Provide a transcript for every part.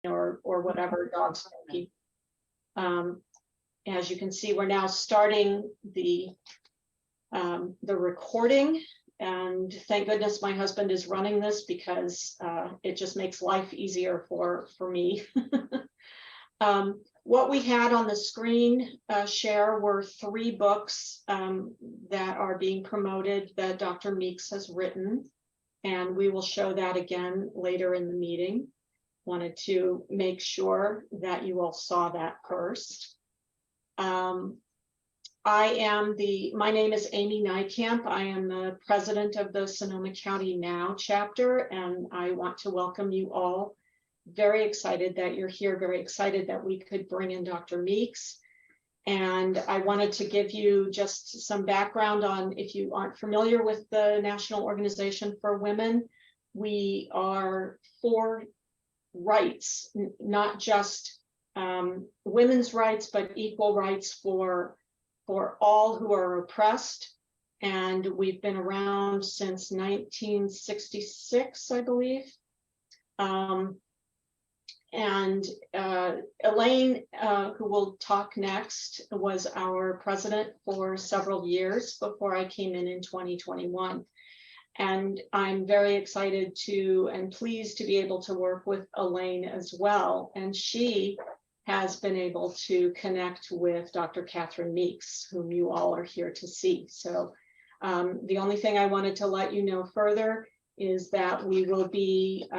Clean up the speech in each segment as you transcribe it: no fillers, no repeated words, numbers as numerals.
or whatever dog's barking. As you can see, we're now starting the recording, and thank goodness my husband is running this because it just makes life easier for me. What we had on the screen share were 3 books that are being promoted that Dr. Meeks has written, and we will show that again later in the meeting. Wanted to make sure that you all saw that first. My name is Amy Nijkamp. I am the president of the Sonoma County Now chapter, and I want to welcome you all. Very excited that you're here, very excited that we could bring in Dr. Meeks. And I wanted to give you just some background on, if you aren't familiar with the National Organization for Women, we are for rights, not just women's rights, but equal rights for all who are oppressed. And we've been around since 1966, I believe. Elaine, who will talk next, was our president for several years before I came in 2021. And I'm very excited and pleased to be able to work with Elaine as well. And she has been able to connect with Dr. Catherine Meeks, whom you all are here to see. So the only thing I wanted to let you know further is that we will be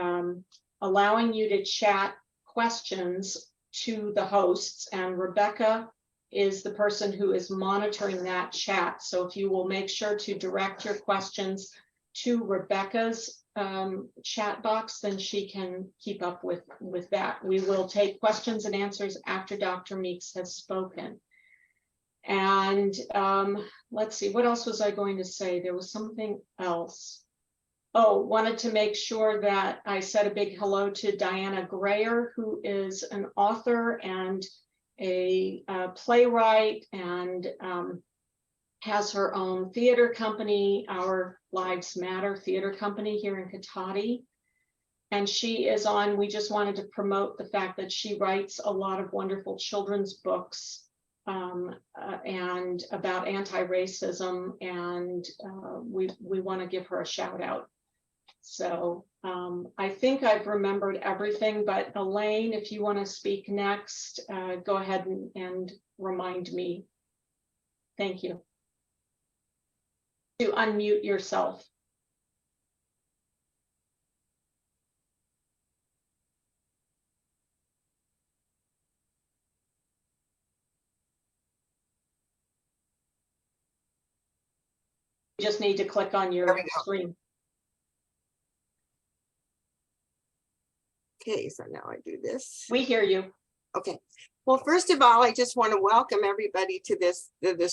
allowing you to chat questions to the hosts, and Rebecca is the person who is monitoring that chat. So if you will make sure to direct your questions to Rebecca's chat box, then she can keep up with that. We will take questions and answers after Dr. Meeks has spoken. And let's see, what else was I going to say? There was something else. Oh, wanted to make sure that I said a big hello to Diana Grayer, who is an author and a playwright, and has her own theater company, Our Lives Matter Theater Company here in Cotati. And she is on, we just wanted to promote the fact that she writes a lot of wonderful children's books and about anti-racism, and we want to give her a shout out. So I think I've remembered everything, but Elaine, if you want to speak next, go ahead and remind me. Thank you. To unmute yourself. You just need to click on your screen. Okay, so now I do this. We hear you. Okay. Well, first of all, I just want to welcome everybody to this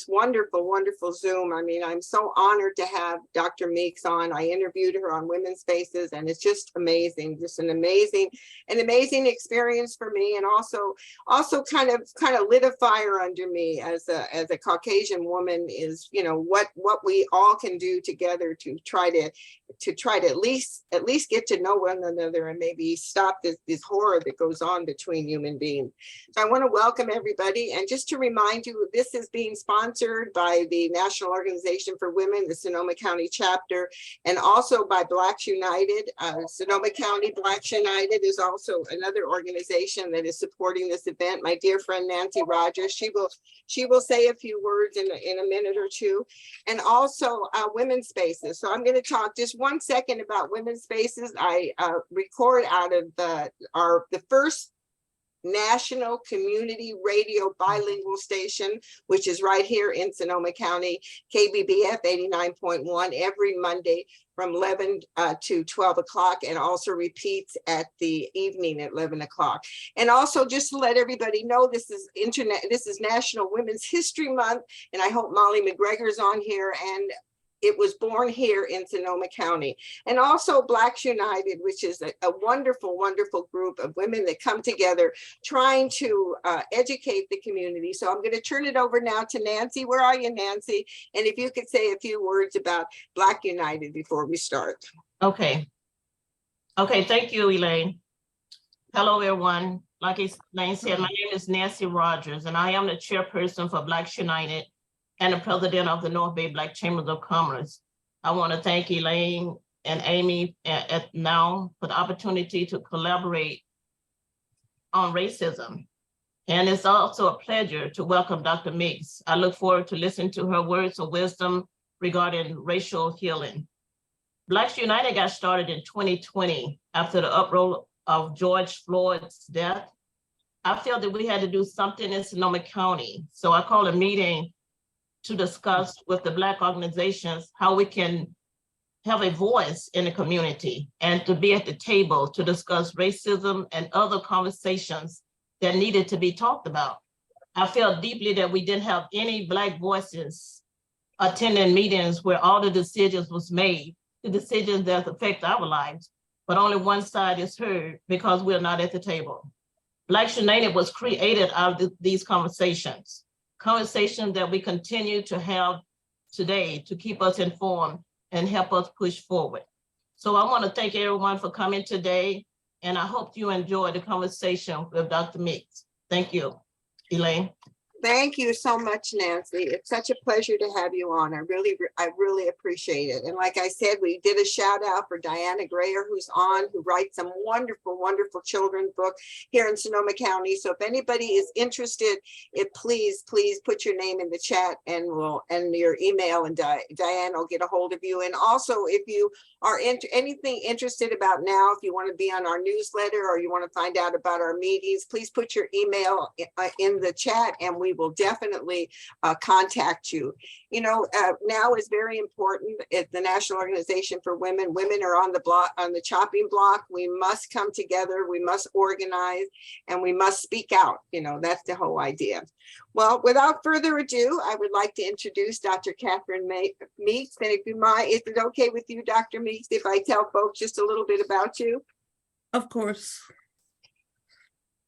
wonderful, wonderful Zoom. I mean, I'm so honored to have Dr. Meeks on. I interviewed her on Women's Spaces, and it's just amazing, just an amazing experience for me, and also kind of lit a fire under me as a Caucasian woman, is, you know, what we all can do together to try to at least get to know one another and maybe stop this horror that goes on between human beings. So I want to welcome everybody, and just to remind you, this is being sponsored by the National Organization for Women, the Sonoma County chapter, and also by Blacks United. Sonoma County Blacks United is also another organization that is supporting this event. My dear friend Nancy Rogers, she will say a few words in a minute or two, and also Women's Spaces. So I'm going to talk just 1 second about Women's Spaces. I record out of the first national community radio bilingual station, which is right here in Sonoma County, KBBF 89.1, every Monday from 11 to 12 o'clock, and also repeats at the evening at 11 o'clock. And also, just to let everybody know, this is National Women's History Month, and I hope Molly McGregor's on here, and it was born here in Sonoma County. And also Blacks United, which is a wonderful, wonderful group of women that come together trying to educate the community. So I'm going to turn it over now to Nancy. Where are you, Nancy? And if you could say a few words about Black United before we start. Okay. Okay, thank you, Elaine. Hello, everyone. Like Elaine said, my name is Nancy Rogers, and I am the chairperson for Blacks United and the president of the North Bay Black Chambers of Commerce. I want to thank Elaine and Amy at Now for the opportunity to collaborate on racism. And it's also a pleasure to welcome Dr. Meeks. I look forward to listening to her words of wisdom regarding racial healing. Blacks United got started in 2020 after the uproar of George Floyd's death. I felt that we had to do something in Sonoma County. So I called a meeting to discuss with the Black organizations how we can have a voice in the community and to be at the table to discuss racism and other conversations that needed to be talked about. I felt deeply that we didn't have any Black voices attending meetings where all the decisions was made, the decisions that affect our lives, but only one side is heard because we're not at the table. Blacks United was created out of these conversations that we continue to have today to keep us informed and help us push forward. So I want to thank everyone for coming today, and I hope you enjoy the conversation with Dr. Meeks. Thank you, Elaine. Thank you so much, Nancy. It's such a pleasure to have you on. I really appreciate it. And like I said, we did a shout out for Diana Grayer, who's on, who writes some wonderful, wonderful children's book here in Sonoma County. So if anybody is interested, please put your name in the chat and your email, and Diane will get a hold of you. And also, if you are anything interested about Now, if you want to be on our newsletter or you want to find out about our meetings, please put your email in the chat, and we will definitely contact you. You know, Now is very important. It's the National Organization for Women. Women are on the chopping block. We must come together. We must organize, and we must speak out. You know, that's the whole idea. Well, without further ado, I would like to introduce Dr. Catherine Meeks. And if you mind, is it okay with you, Dr. Meeks, if I tell folks just a little bit about you? Of course.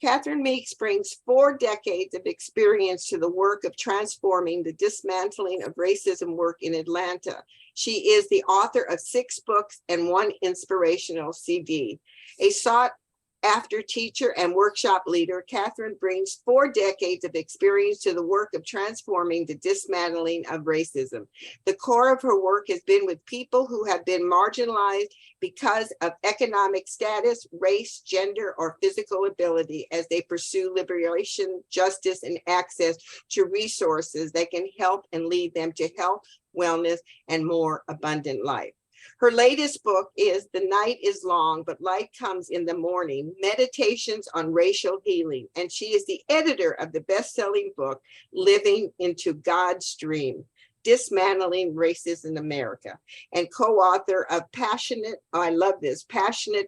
Catherine Meeks brings 4 decades of experience to the work of transforming the dismantling of racism work in Atlanta. She is the author of 6 books and 1 inspirational CD. A sought-after teacher and workshop leader, Catherine brings 4 decades of experience to the work of transforming the dismantling of racism. The core of her work has been with people who have been marginalized because of economic status, race, gender, or physical ability as they pursue liberation, justice, and access to resources that can help and lead them to health, wellness, and more abundant life. Her latest book is The Night is Long, but Light Comes in the Morning, Meditations on Racial Healing. And she is the editor of the best-selling book, Living into God's Dream, Dismantling Racism in America, and co-author of Passionate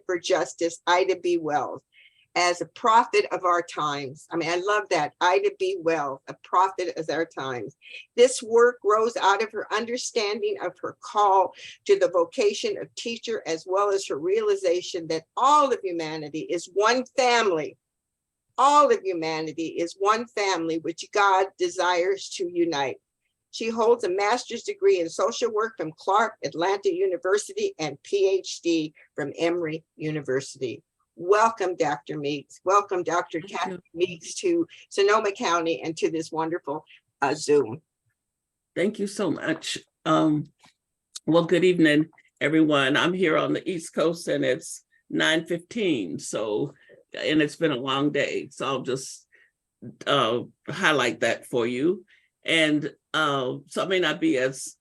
for Justice, Ida B. Wells, as a prophet of our times. I mean, I love that, Ida B. Wells, a prophet of our times. This work grows out of her understanding of her call to the vocation of teacher, as well as her realization that all of humanity is one family. All of humanity is one family which God desires to unite. She holds a master's degree in social work from Clark Atlanta University and PhD from Emory University. Welcome, Dr. Meeks. Welcome, Dr. Catherine Meeks, to Sonoma County and to this wonderful Zoom. Thank you so much. Well, good evening, everyone. I'm here on the East Coast and it's 9:15. And it's been a long day. So I'll just highlight that for you. And so I may not be as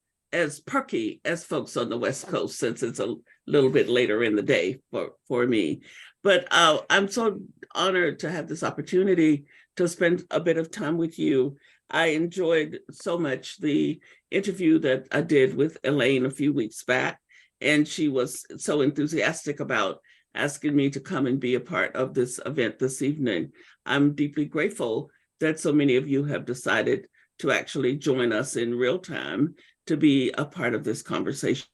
perky as folks on the West Coast, since it's a little bit later in the day for me. But I'm so honored to have this opportunity to spend a bit of time with you. I enjoyed so much the interview that I did with Elaine a few weeks back, and she was so enthusiastic about asking me to come and be a part of this event this evening. I'm deeply grateful that so many of you have decided to actually join us in real time to be a part of this conversation.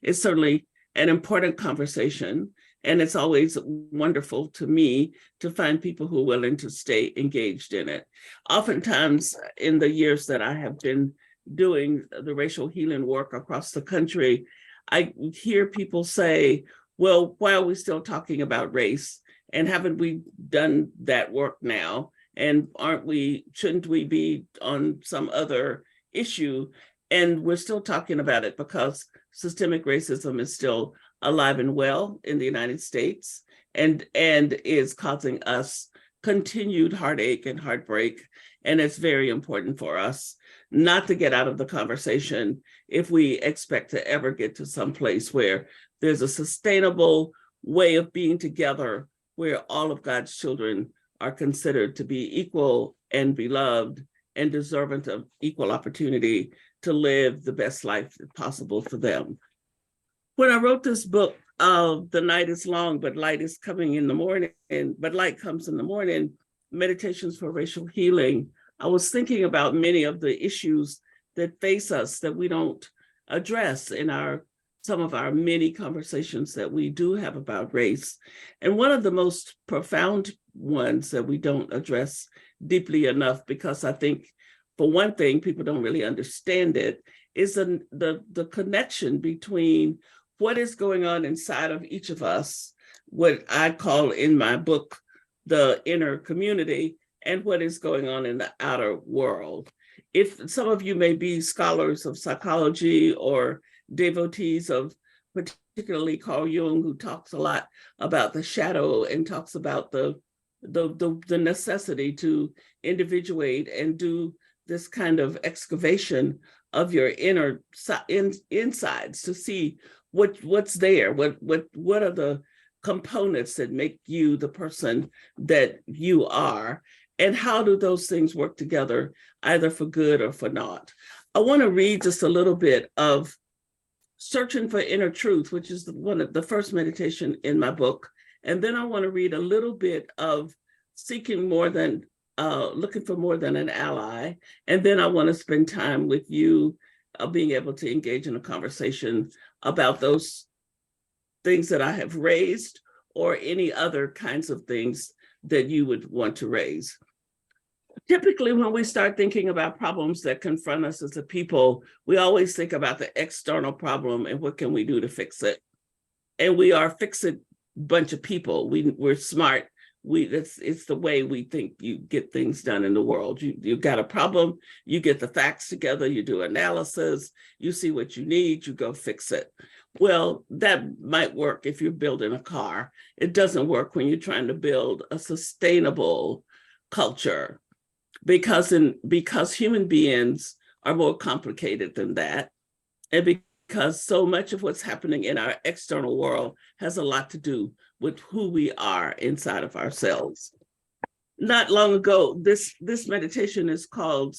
It's certainly an important conversation, and it's always wonderful to me to find people who are willing to stay engaged in it. Oftentimes, in the years that I have been doing the racial healing work across the country, I hear people say, well, why are we still talking about race? And haven't we done that work now? And shouldn't we be on some other issue? And we're still talking about it because systemic racism is still alive and well in the United States and is causing us continued heartache and heartbreak. And it's very important for us not to get out of the conversation if we expect to ever get to some place where there's a sustainable way of being together where all of God's children are considered to be equal and beloved and deserving of equal opportunity to live the best life possible for them. When I wrote this book, The Night is Long, but Light is Coming in the Morning, but Light Comes in the Morning, Meditations for Racial Healing, I was thinking about many of the issues that face us that we don't address in some of our many conversations that we do have about race. And one of the most profound ones that we don't address deeply enough, because I think, for one thing, people don't really understand it, is the connection between what is going on inside of each of us, what I call in my book, the inner community, and what is going on in the outer world. If some of you may be scholars of psychology or devotees of particularly Carl Jung, who talks a lot about the shadow and talks about the necessity to individuate and do this kind of excavation of your inner insides to see what's there, what are the components that make you the person that you are, and how do those things work together, either for good or for not. I want to read just a little bit of Searching for Inner Truth, which is one of the first meditation in my book. And then I want to read a little bit of Looking for More Than an Ally. And then I want to spend time with you being able to engage in a conversation about those things that I have raised or any other kinds of things that you would want to raise. Typically, when we start thinking about problems that confront us as a people, we always think about the external problem and what can we do to fix it. And we are a fix-it bunch of people. We're smart. It's the way we think you get things done in the world. You got a problem, you get the facts together, you do analysis, you see what you need, you go fix it. Well, that might work if you're building a car. It doesn't work when you're trying to build a sustainable culture, because human beings are more complicated than that. And because so much of what's happening in our external world has a lot to do with who we are inside of ourselves. Not long ago, this meditation is called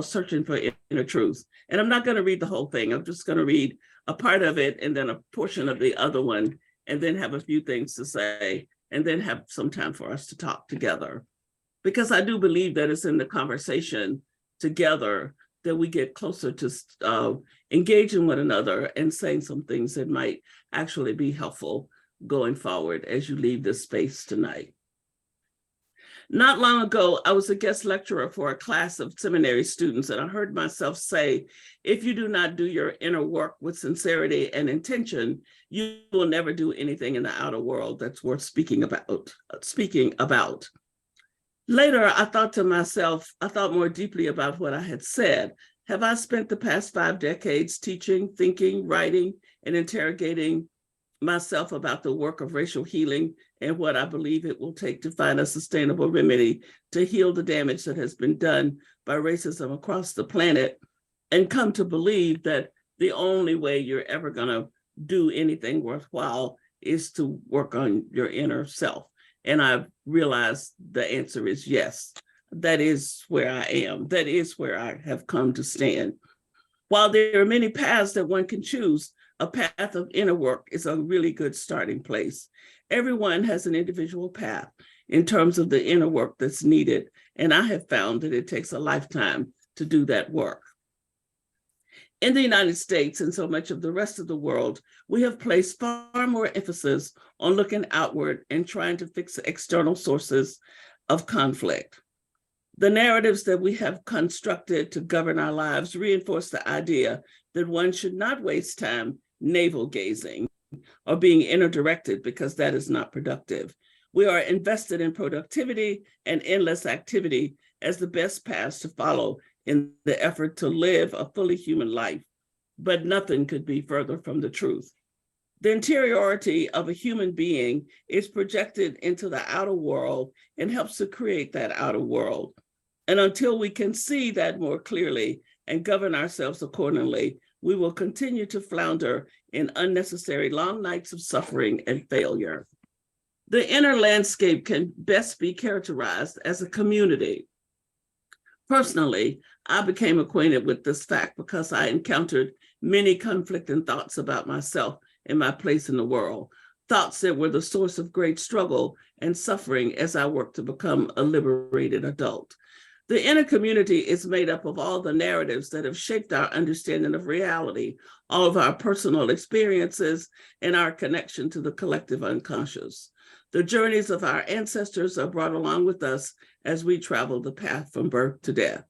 Searching for Inner Truth. And I'm not going to read the whole thing. I'm just going to read a part of it and then a portion of the other one, and then have a few things to say, and then have some time for us to talk together. Because I do believe that it's in the conversation together that we get closer to engaging one another and saying some things that might actually be helpful going forward as you leave this space tonight. Not long ago, I was a guest lecturer for a class of seminary students, and I heard myself say, if you do not do your inner work with sincerity and intention, you will never do anything in the outer world that's worth speaking about. Later, I thought more deeply about what I had said. Have I spent the past 5 decades teaching, thinking, writing, and interrogating myself about the work of racial healing and what I believe it will take to find a sustainable remedy to heal the damage that has been done by racism across the planet, and come to believe that the only way you're ever going to do anything worthwhile is to work on your inner self? And I've realized the answer is yes. That is where I am. That is where I have come to stand. While there are many paths that one can choose, a path of inner work is a really good starting place. Everyone has an individual path in terms of the inner work that's needed, and I have found that it takes a lifetime to do that work. In the United States and so much of the rest of the world, we have placed far more emphasis on looking outward and trying to fix external sources of conflict. The narratives that we have constructed to govern our lives reinforce the idea that one should not waste time navel gazing or being inner directed, because that is not productive. We are invested in productivity and endless activity as the best paths to follow in the effort to live a fully human life, but nothing could be further from the truth. The interiority of a human being is projected into the outer world and helps to create that outer world. And until we can see that more clearly and govern ourselves accordingly, we will continue to flounder in unnecessary long nights of suffering and failure. The inner landscape can best be characterized as a community. Personally, I became acquainted with this fact because I encountered many conflicting thoughts about myself and my place in the world, thoughts that were the source of great struggle and suffering as I worked to become a liberated adult. The inner community is made up of all the narratives that have shaped our understanding of reality, all of our personal experiences, and our connection to the collective unconscious. The journeys of our ancestors are brought along with us as we travel the path from birth to death.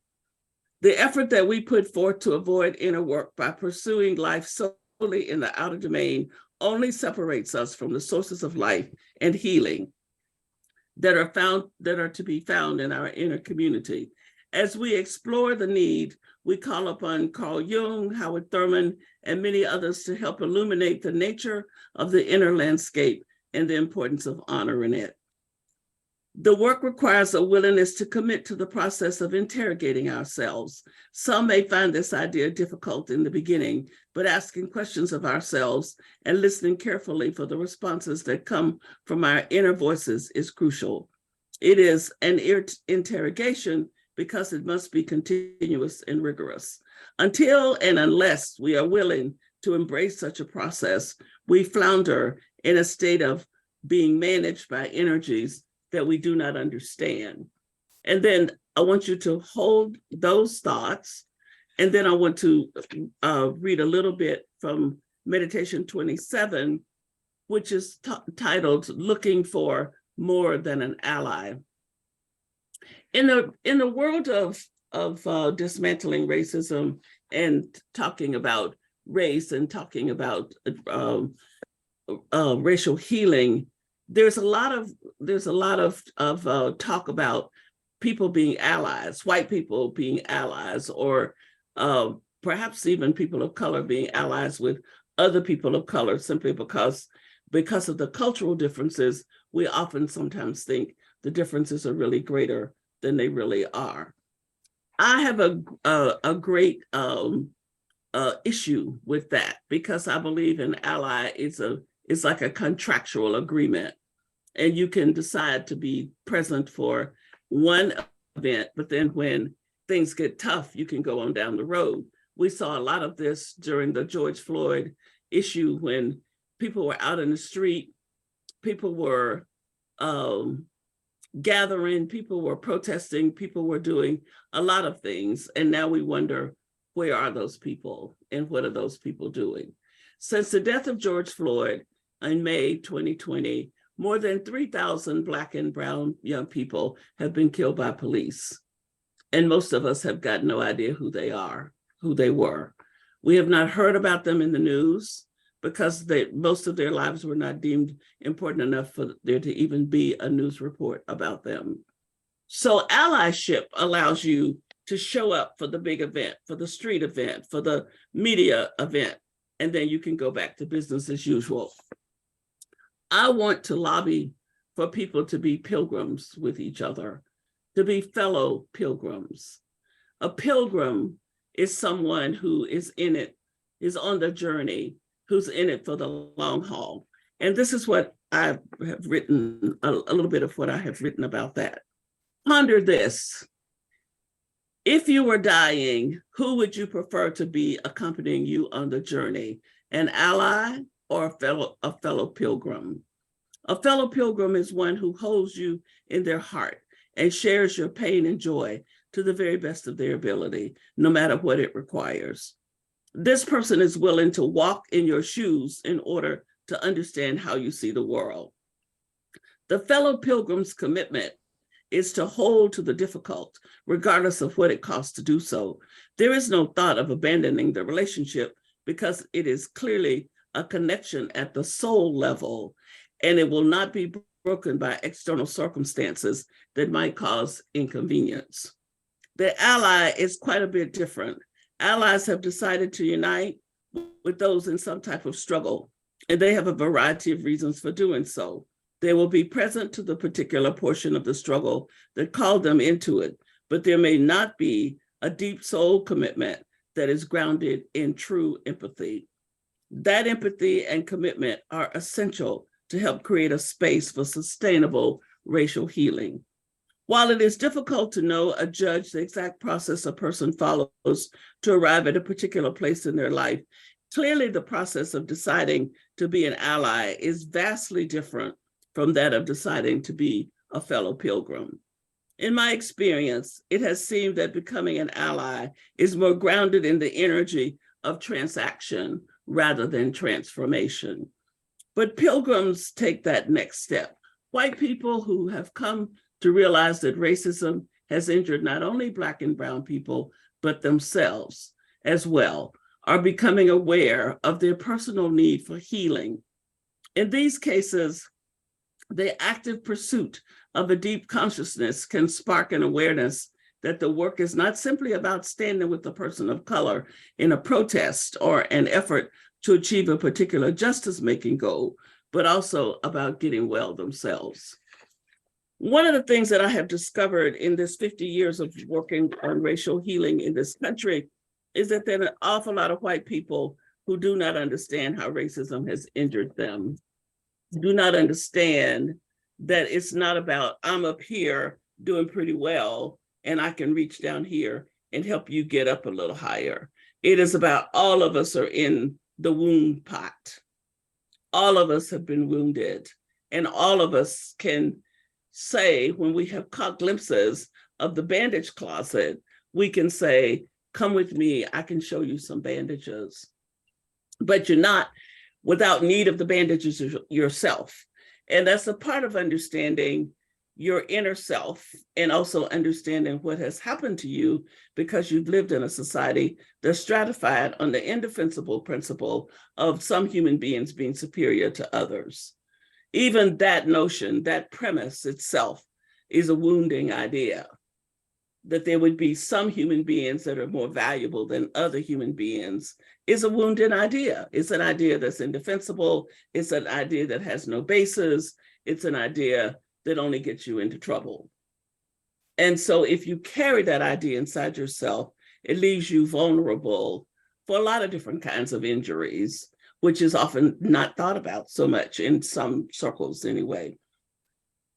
The effort that we put forth to avoid inner work by pursuing life solely in the outer domain only separates us from the sources of life and healing that are to be found in our inner community. As we explore the need, we call upon Carl Jung, Howard Thurman, and many others to help illuminate the nature of the inner landscape and the importance of honoring it. The work requires a willingness to commit to the process of interrogating ourselves. Some may find this idea difficult in the beginning, but asking questions of ourselves and listening carefully for the responses that come from our inner voices is crucial. It is an interrogation because it must be continuous and rigorous. Until and unless we are willing to embrace such a process, we flounder in a state of being managed by energies that we do not understand. And then I want you to hold those thoughts. And then I want to read a little bit from Meditation 27, which is titled Looking for More Than an Ally. In the world of dismantling racism and talking about race and talking about racial healing, there's a lot of talk about people being allies, white people being allies, or perhaps even people of color being allies with other people of color, simply because of the cultural differences. We often sometimes think the differences are really greater than they really are. I have a great issue with that, because I believe an ally is like a contractual agreement. And you can decide to be present for one event, but then when things get tough, you can go on down the road. We saw a lot of this during the George Floyd issue, when people were out in the street, people were gathering, people were protesting, people were doing a lot of things. And now we wonder, where are those people and what are those people doing? Since the death of George Floyd in May 2020, more than 3,000 Black and brown young people have been killed by police. And most of us have got no idea who they are, who they were. We have not heard about them in the news because most of their lives were not deemed important enough for there to even be a news report about them. So allyship allows you to show up for the big event, for the street event, for the media event, and then you can go back to business as usual. I want to lobby for people to be pilgrims with each other, to be fellow pilgrims. A pilgrim is someone who is in it, is on the journey, who's in it for the long haul. And this is what I have written, a little bit of what I have written about that. Ponder this. If you were dying, who would you prefer to be accompanying you on the journey? An ally or a fellow pilgrim? A fellow pilgrim is one who holds you in their heart and shares your pain and joy to the very best of their ability, no matter what it requires. This person is willing to walk in your shoes in order to understand how you see the world. The fellow pilgrim's commitment is to hold to the difficult, regardless of what it costs to do so. There is no thought of abandoning the relationship because it is clearly a connection at the soul level, and it will not be broken by external circumstances that might cause inconvenience. The ally is quite a bit different. Allies have decided to unite with those in some type of struggle, and they have a variety of reasons for doing so. They will be present to the particular portion of the struggle that called them into it, but there may not be a deep soul commitment that is grounded in true empathy. That empathy and commitment are essential to help create a space for sustainable racial healing. While it is difficult to know or judge the exact process a person follows to arrive at a particular place in their life, clearly the process of deciding to be an ally is vastly different from that of deciding to be a fellow pilgrim. In my experience, it has seemed that becoming an ally is more grounded in the energy of transaction rather than transformation. But pilgrims take that next step. White people who have come to realize that racism has injured not only Black and Brown people, but themselves as well, are becoming aware of their personal need for healing. In these cases, the active pursuit of a deep consciousness can spark an awareness that the work is not simply about standing with the person of color in a protest or an effort to achieve a particular justice-making goal, but also about getting well themselves. One of the things that I have discovered in this 50 years of working on racial healing in this country is that there are an awful lot of white people who do not understand how racism has injured them, do not understand that it's not about I'm up here doing pretty well and I can reach down here and help you get up a little higher. It is about all of us are in the wound pot. All of us have been wounded, and all of us can say, when we have caught glimpses of the bandage closet, we can say, come with me, I can show you some bandages. But you're not without need of the bandages yourself. And that's a part of understanding your inner self and also understanding what has happened to you because you've lived in a society that's stratified on the indefensible principle of some human beings being superior to others. Even that notion, that premise itself is a wounding idea, that there would be some human beings that are more valuable than other human beings is a wounding idea. It's an idea that's indefensible. It's an idea that has no basis. It's an idea that only gets you into trouble. And so if you carry that idea inside yourself, it leaves you vulnerable for a lot of different kinds of injuries, which is often not thought about so much in some circles anyway.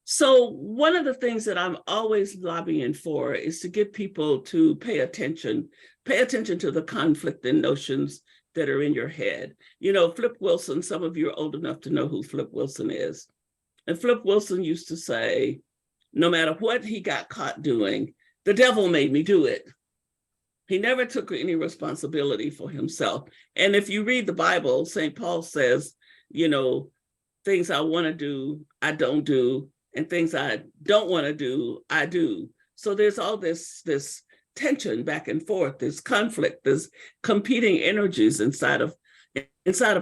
So one of the things that I'm always lobbying for is to get people to pay attention to the conflicting notions that are in your head. You know, Flip Wilson, some of you are old enough to know who Flip Wilson is. And Flip Wilson used to say, no matter what he got caught doing, the devil made me do it. He never took any responsibility for himself. And if you read the Bible, St. Paul says, you know, things I want to do, I don't do, and things I don't want to do, I do. So there's all this tension back and forth, this conflict, this competing energies inside of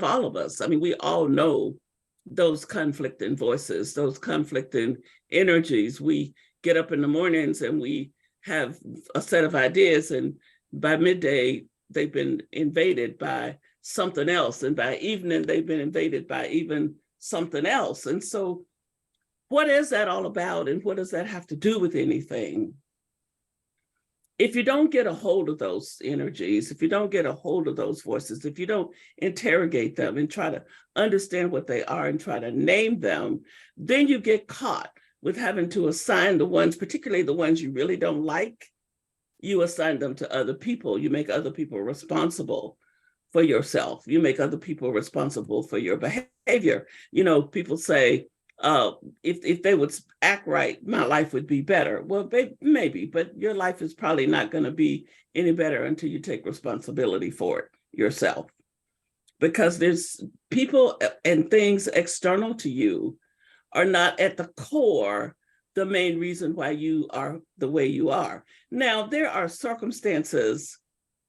all of us. I mean, we all know those conflicting voices, those conflicting energies. We get up in the mornings and we have a set of ideas, and by midday, they've been invaded by something else. And by evening, they've been invaded by even something else. And so what is that all about? And what does that have to do with anything? If you don't get a hold of those energies, if you don't get a hold of those voices, if you don't interrogate them and try to understand what they are and try to name them, then you get caught with having to assign the ones, particularly the ones you really don't like, you assign them to other people. You make other people responsible for yourself. You make other people responsible for your behavior. You know, people say, if they would act right, my life would be better. Well, maybe, but your life is probably not going to be any better until you take responsibility for it yourself. Because there's people and things external to you are not at the core the main reason why you are the way you are. Now, there are circumstances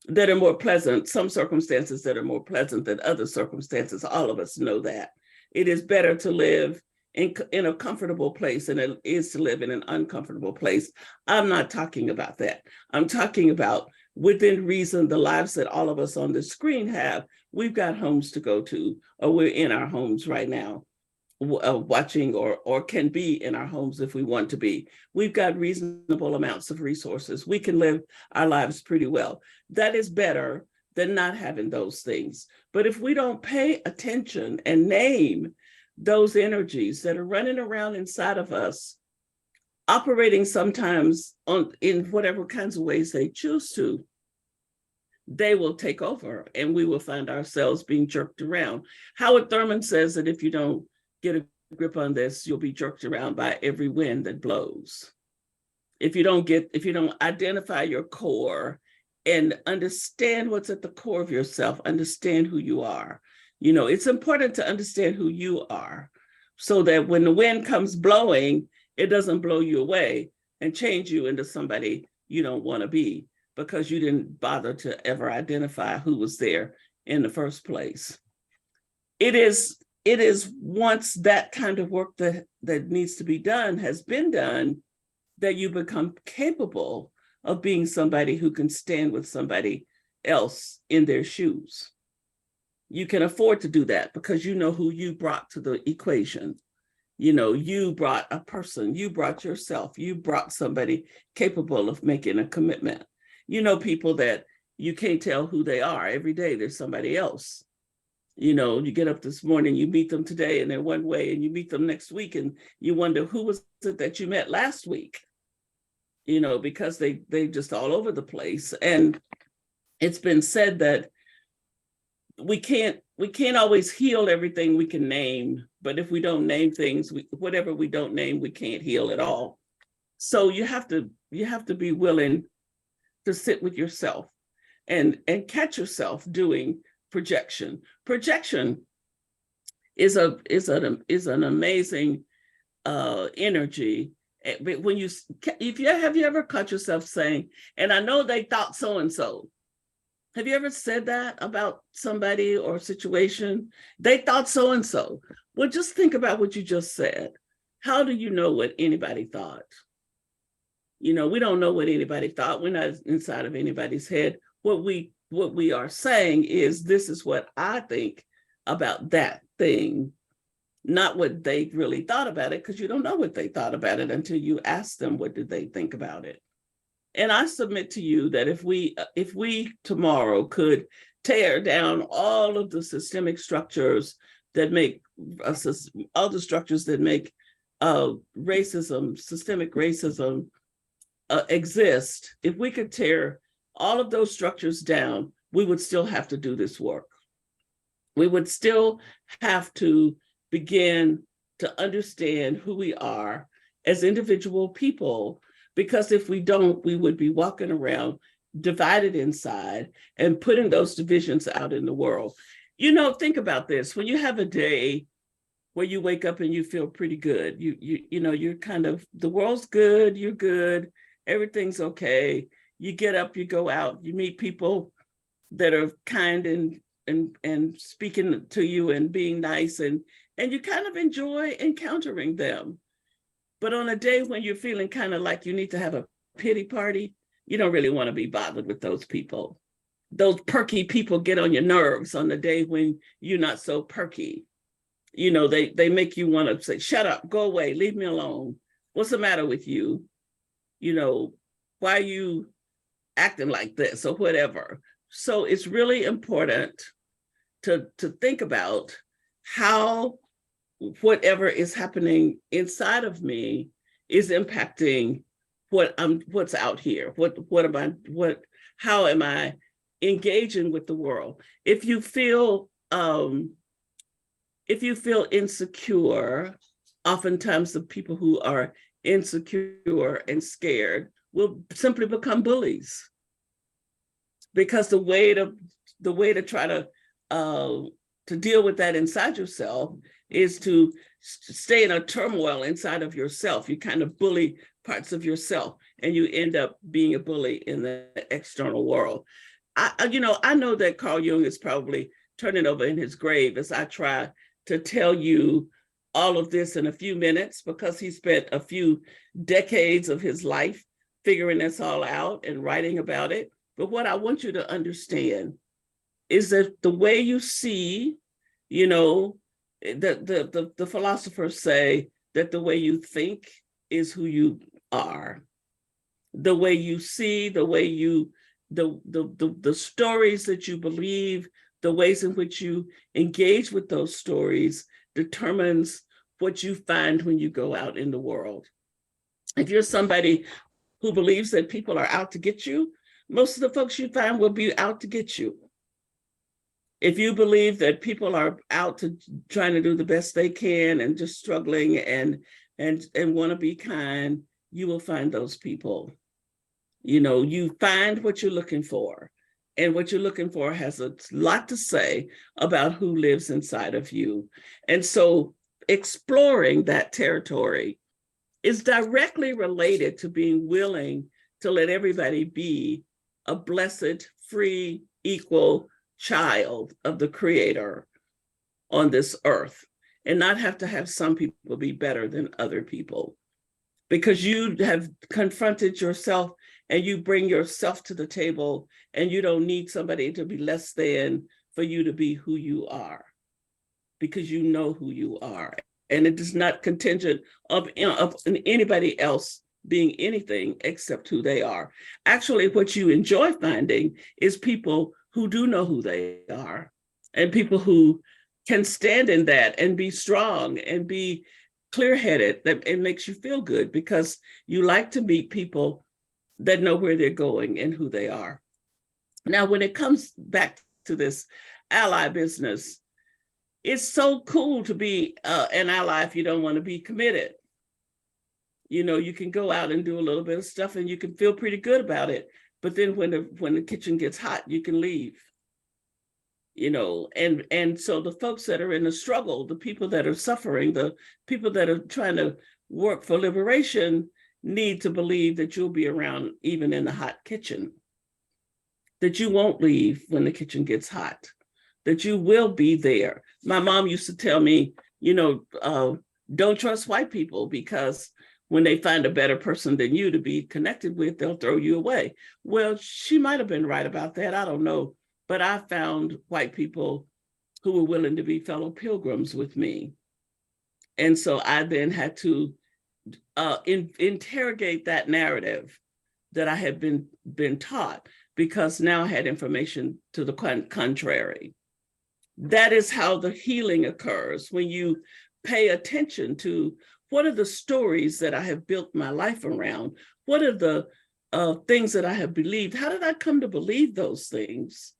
that are more pleasant, some circumstances that are more pleasant than other circumstances. All of us know that. It is better to live in a comfortable place and it is to live in an uncomfortable place. I'm not talking about that. I'm talking about within reason, the lives that all of us on the screen have. We've got homes to go to, or we're in our homes right now, watching or can be in our homes if we want to be. We've got reasonable amounts of resources. We can live our lives pretty well. That is better than not having those things. But if we don't pay attention and name those energies that are running around inside of us, operating sometimes in whatever kinds of ways they choose to, they will take over and we will find ourselves being jerked around. Howard Thurman says that if you don't get a grip on this, you'll be jerked around by every wind that blows. If you don't identify your core and understand what's at the core of yourself, understand who you are. It's important to understand who you are so that when the wind comes blowing, it doesn't blow you away and change you into somebody you don't want to be because you didn't bother to ever identify who was there in the first place. It is once that kind of work that needs to be done has been done, that you become capable of being somebody who can stand with somebody else in their shoes. You can afford to do that because you know who you brought to the equation. You brought a person, you brought yourself, you brought somebody capable of making a commitment. People that you can't tell who they are. Every day there's somebody else. You get up this morning, you meet them today and they're one way, and you meet them next week and you wonder who was it that you met last week, because they just all over the place. And it's been said that we can't always heal everything we can name, but if we don't name things, whatever we don't name, we can't heal at all. So you have to be willing to sit with yourself and catch yourself doing projection. Projection is an amazing energy. When have you ever caught yourself saying, and I know they thought so and so. Have you ever said that about somebody or situation? They thought so and so. Well, just think about what you just said. How do you know what anybody thought? We don't know what anybody thought. We're not inside of anybody's head. What we are saying is, this is what I think about that thing, not what they really thought about it, because you don't know what they thought about it until you ask them what did they think about it. And I submit to you that if we tomorrow could tear down all of the systemic structures that make all the structures that make racism, systemic racism exist, if we could tear all of those structures down, we would still have to do this work. We would still have to begin to understand who we are as individual people, because if we don't, we would be walking around divided inside and putting those divisions out in the world. Think about this. When you have a day where you wake up and you feel pretty good, you're kind of, the world's good, you're good, everything's okay. You get up, you go out, you meet people that are kind and speaking to you and being nice, and you kind of enjoy encountering them. But on a day when you're feeling kind of like you need to have a pity party, you don't really want to be bothered with those people. Those perky people get on your nerves on the day when you're not so perky. They make you want to say, shut up, go away, leave me alone. What's the matter with you? Why are you acting like this or whatever? So it's really important to think about how whatever is happening inside of me is impacting what's out here. How am I engaging with the world? If you feel insecure, oftentimes the people who are insecure and scared will simply become bullies, because the way to try to deal with that inside yourself is to stay in a turmoil inside of yourself. You kind of bully parts of yourself and you end up being a bully in the external world. I know that Carl Jung is probably turning over in his grave as I try to tell you all of this in a few minutes because he spent a few decades of his life figuring this all out and writing about it. But what I want you to understand is that the way you see, you know, the philosophers say that the way you think is who you are. The way you see, the way you, the stories that you believe, the ways in which you engage with those stories determines what you find when you go out in the world. If you're somebody who believes that people are out to get you, most of the folks you find will be out to get you. If you believe that people are out to trying to do the best they can and just struggling and want to be kind, you will find those people. You know, you find what you're looking for, and what you're looking for has a lot to say about who lives inside of you. And so exploring that territory is directly related to being willing to let everybody be a blessed, free, equal child of the Creator on this earth, and not have to have some people be better than other people, because you have confronted yourself and you bring yourself to the table, and you don't need somebody to be less than for you to be who you are, because you know who you are. And it is not contingent of anybody else being anything except who they are. Actually, what you enjoy finding is people who do know who they are, and people who can stand in that and be strong and be clear-headed. That it makes you feel good because you like to meet people that know where they're going and who they are. Now, when it comes back to this ally business, it's so cool to be an ally if you don't want to be committed. You know, you can go out and do a little bit of stuff and you can feel pretty good about it. But then when the kitchen gets hot, you can leave. You know, and so the folks that are in the struggle, the people that are suffering, the people that are trying to work for liberation need to believe that you'll be around even in the hot kitchen, that you won't leave when the kitchen gets hot, that you will be there. My mom used to tell me, you know, don't trust white people, because when they find a better person than you to be connected with, they'll throw you away. Well, she might have been right about that. I don't know. But I found white people who were willing to be fellow pilgrims with me. And so I then had to interrogate that narrative that I had been taught, because now I had information to the contrary. That is how the healing occurs, when you pay attention to what are the stories that I have built my life around? What are the things that I have believed? How did I come to believe those things?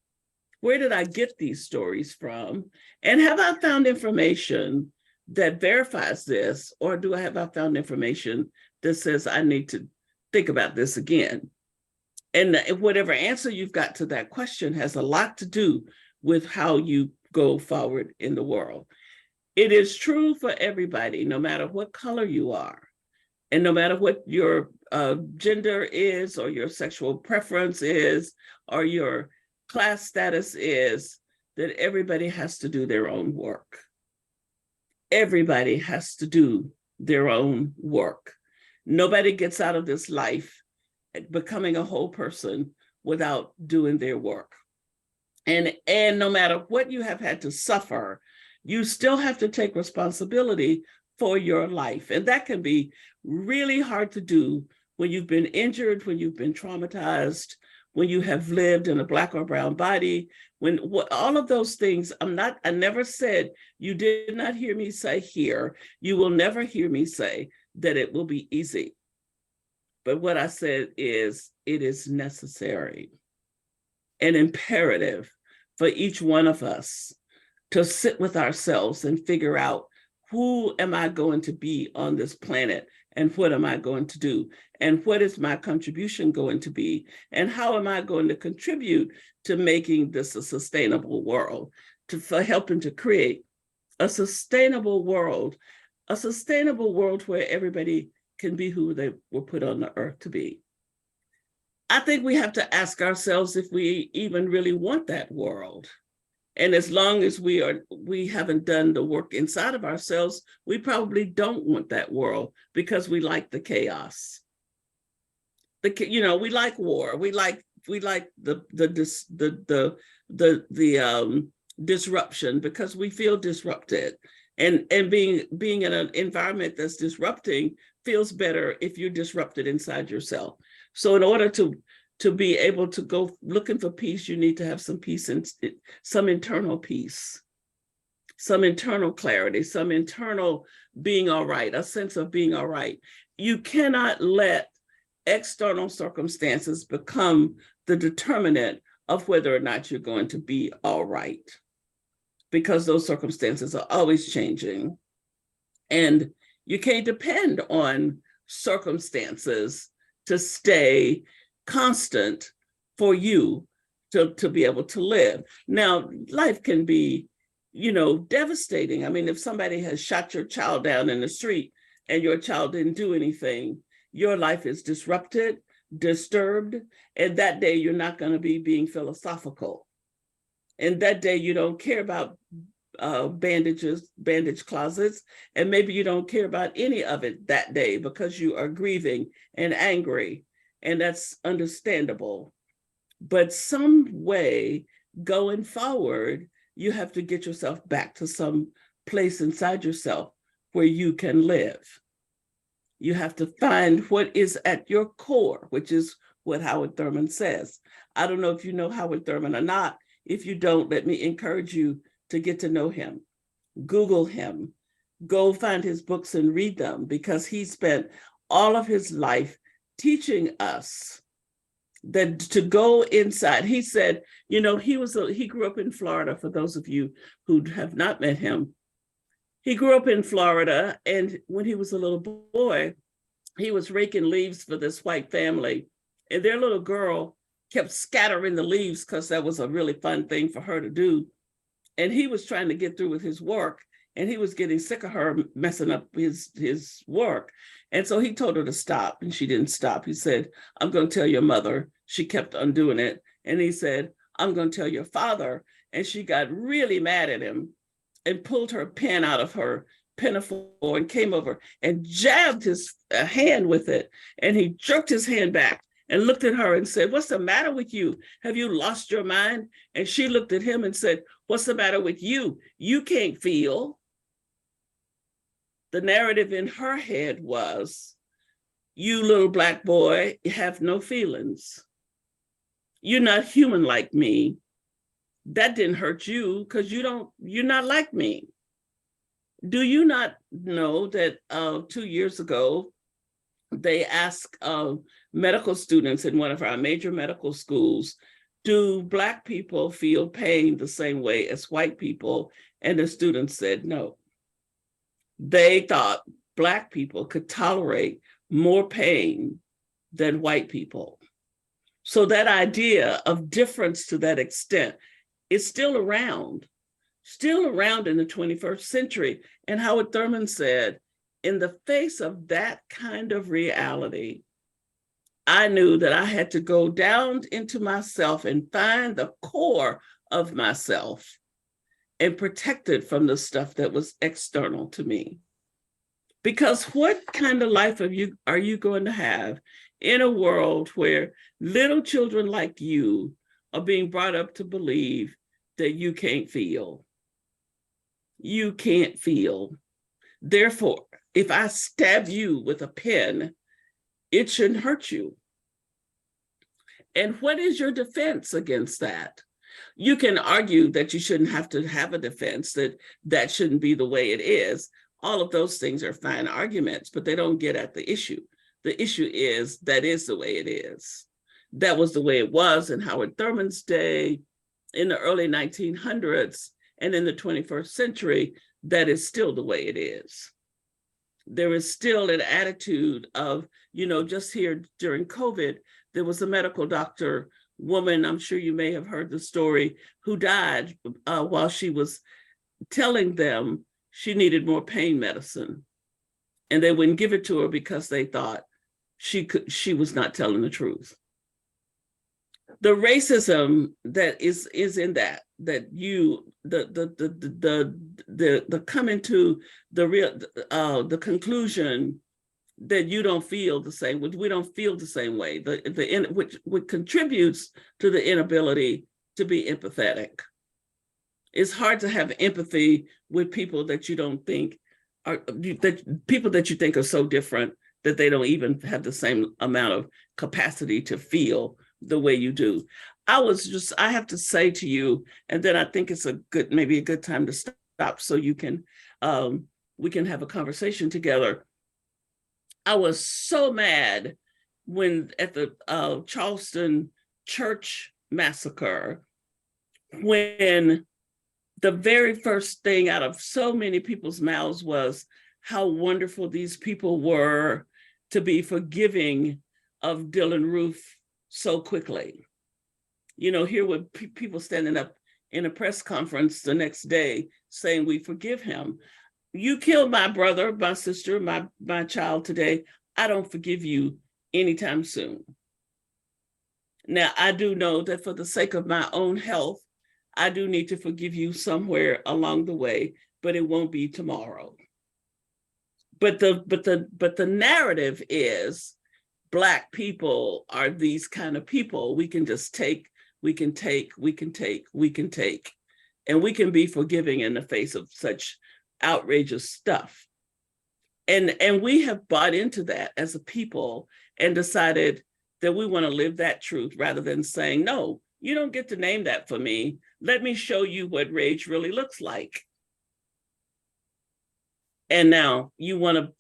Where did I get these stories from? And have I found information that verifies this, or have I found information that says I need to think about this again? And whatever answer you've got to that question has a lot to do with how you go forward in the world. It is true for everybody, no matter what color you are, and no matter what your gender is, or your sexual preference is, or your class status is, that everybody has to do their own work. Everybody has to do their own work. Nobody gets out of this life becoming a whole person without doing their work. And no matter what you have had to suffer, you still have to take responsibility for your life. And that can be really hard to do when you've been injured, when you've been traumatized, when you have lived in a Black or brown body, when all of those things. I never said, you did not hear me say here, you will never hear me say that it will be easy. But what I said is, it is necessary and imperative for each one of us to sit with ourselves and figure out, who am I going to be on this planet? And what am I going to do? And what is my contribution going to be? And how am I going to contribute to making this a sustainable world, for helping to create a sustainable world where everybody can be who they were put on the earth to be. I think we have to ask ourselves if we even really want that world. And as long as we haven't done the work inside of ourselves, we probably don't want that world because we like the chaos. We like war. We like the disruption because we feel disrupted. And being in an environment that's disrupting feels better if you're disrupted inside yourself. So in order to be able to go looking for peace, you need to have some peace and some internal peace, some internal clarity, some internal being all right, a sense of being all right. You cannot let external circumstances become the determinant of whether or not you're going to be all right, because those circumstances are always changing. And you can't depend on circumstances to stay constant for you to be able to live. Now, life can be, devastating. I mean, if somebody has shot your child down in the street and your child didn't do anything, your life is disrupted, disturbed, and that day you're not going to be being philosophical. And that day you don't care about bandage closets, and maybe you don't care about any of it that day because you are grieving and angry, and that's understandable. But some way going forward, you have to get yourself back to some place inside yourself where you can live. You have to find what is at your core, which is what Howard Thurman says. I don't know if you know Howard Thurman or not. If you don't, let me encourage you to get to know him. Google him. Go find his books and read them, because he spent all of his life teaching us that to go inside. He said, he grew up in Florida, for those of you who have not met him. He grew up in Florida, and when he was a little boy, he was raking leaves for this white family, and their little girl kept scattering the leaves because that was a really fun thing for her to do. And he was trying to get through with his work, and he was getting sick of her messing up his work. And so he told her to stop, and she didn't stop. He said, "I'm going to tell your mother." She kept on doing it. And he said, "I'm going to tell your father." And she got really mad at him and pulled her pen out of her pinafore and came over and jabbed his hand with it. And he jerked his hand back and looked at her and said, "What's the matter with you? Have you lost your mind?" And she looked at him and said, "What's the matter with you? You can't feel." The narrative in her head was, "You little black boy have no feelings. You're not human like me. That didn't hurt you because you're not like me." Do you not know that 2 years ago, they asked medical students in one of our major medical schools, do Black people feel pain the same way as white people? And the students said no. They thought Black people could tolerate more pain than white people. So that idea of difference to that extent is still around in the 21st century. And Howard Thurman said, in the face of that kind of reality, I knew that I had to go down into myself and find the core of myself and protect it from the stuff that was external to me. Because what kind of life are you going to have in a world where little children like you are being brought up to believe that you can't feel? You can't feel. Therefore, if I stab you with a pen, it shouldn't hurt you. And what is your defense against that? You can argue that you shouldn't have to have a defense, that shouldn't be the way it is. All of those things are fine arguments, but they don't get at the issue. The issue is that is the way it is. That was the way it was in Howard Thurman's day, in the early 1900s, and in the 21st century. That is still the way it is. There is still an attitude of, just here during COVID, there was a medical doctor woman, I'm sure you may have heard the story, who died while she was telling them she needed more pain medicine. And they wouldn't give it to her because they thought she was not telling the truth. The racism that is in that you the coming to the real the conclusion that you don't feel the same, we don't feel the same way, which contributes to the inability to be empathetic. It's hard to have empathy with people that you don't think people that you think are so different that they don't even have the same amount of capacity to feel the way you do. I have to say to you, and then I think it's maybe a good time to stop so you can, we can have a conversation together. I was so mad when at the Charleston church massacre, when the very first thing out of so many people's mouths was how wonderful these people were to be forgiving of Dylann Roof so quickly. You know, here were people standing up in a press conference the next day saying, we forgive him. You killed my brother, my sister, my child today. I don't forgive you anytime soon. Now, I do know that for the sake of my own health, I do need to forgive you somewhere along the way, but it won't be tomorrow. But the narrative is Black people are these kind of people. We can just take, we can take, and we can be forgiving in the face of such outrageous stuff. And we have bought into that as a people and decided that we want to live that truth rather than saying, no, you don't get to name that for me. Let me show you what rage really looks like. And now you want to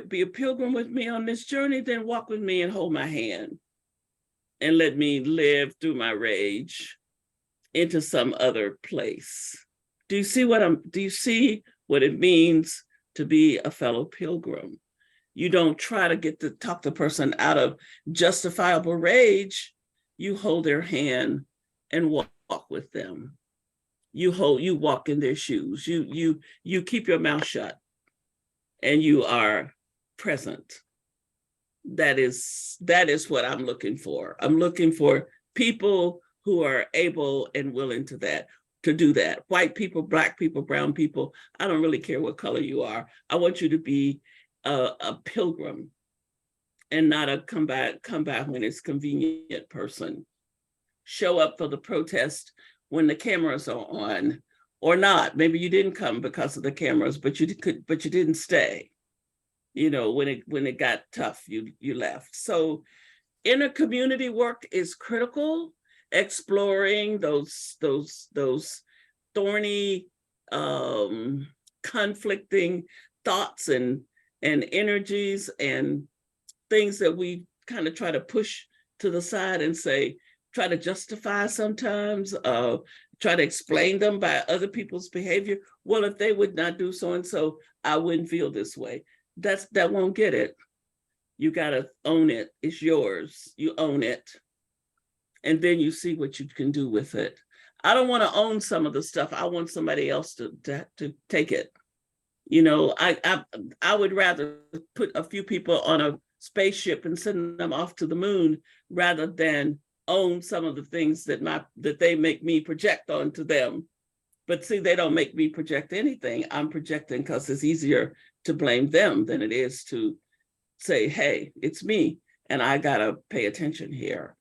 be a pilgrim with me on this journey, then walk with me and hold my hand and let me live through my rage into some other place. Do you see what it means to be a fellow pilgrim? You don't try to talk the person out of justifiable rage. You hold their hand and walk with them. You walk in their shoes. You keep your mouth shut and you are present. That is what I'm looking for. I'm looking for people who are able and willing to do that. White people, Black people, brown people, I don't really care what color you are. I want you to be a pilgrim and not a come back when it's convenient person. Show up for the protest when the cameras are on or not. Maybe you didn't come because of the cameras, but you didn't stay. You know, when it got tough, you left. So inner community work is critical. Exploring those thorny, conflicting thoughts and energies and things that we kind of try to push to the side and say, try to justify sometimes, try to explain them by other people's behavior. Well, if they would not do so and so, I wouldn't feel this way. That won't get it. You gotta own it. It's yours. You own it. And then you see what you can do with it. I don't want to own some of the stuff. I want somebody else to take it. You know, I would rather put a few people on a spaceship and send them off to the moon rather than own some of the things that they make me project onto them. But see, they don't make me project anything. I'm projecting because it's easier to blame them than it is to say, hey, it's me and I gotta pay attention here.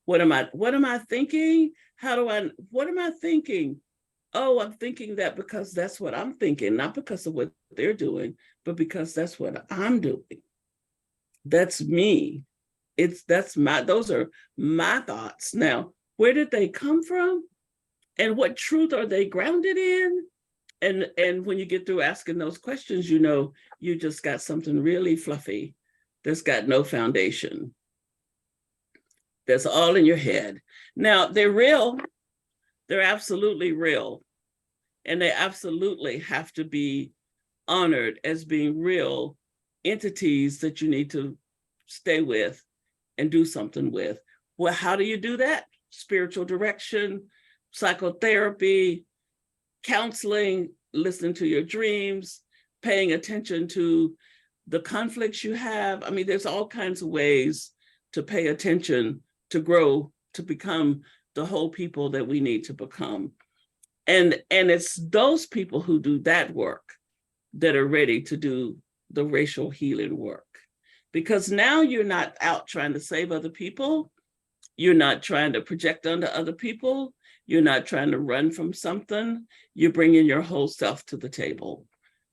What am I thinking? What am I thinking? Oh, I'm thinking that because that's what I'm thinking, not because of what they're doing, but because that's what I'm doing. That's me. Those are my thoughts. Now, where did they come from? And what truth are they grounded in? And when you get through asking those questions, you know, you just got something really fluffy that's got no foundation. That's all in your head. Now, they're real. They're absolutely real. And they absolutely have to be honored as being real entities that you need to stay with and do something with. Well, how do you do that? Spiritual direction, psychotherapy, counseling, listening to your dreams, paying attention to the conflicts you have. I mean, there's all kinds of ways to pay attention, to grow, to become the whole people that we need to become. And it's those people who do that work that are ready to do the racial healing work. Because now you're not out trying to save other people. You're not trying to project onto other people. You're not trying to run from something. You're bringing your whole self to the table.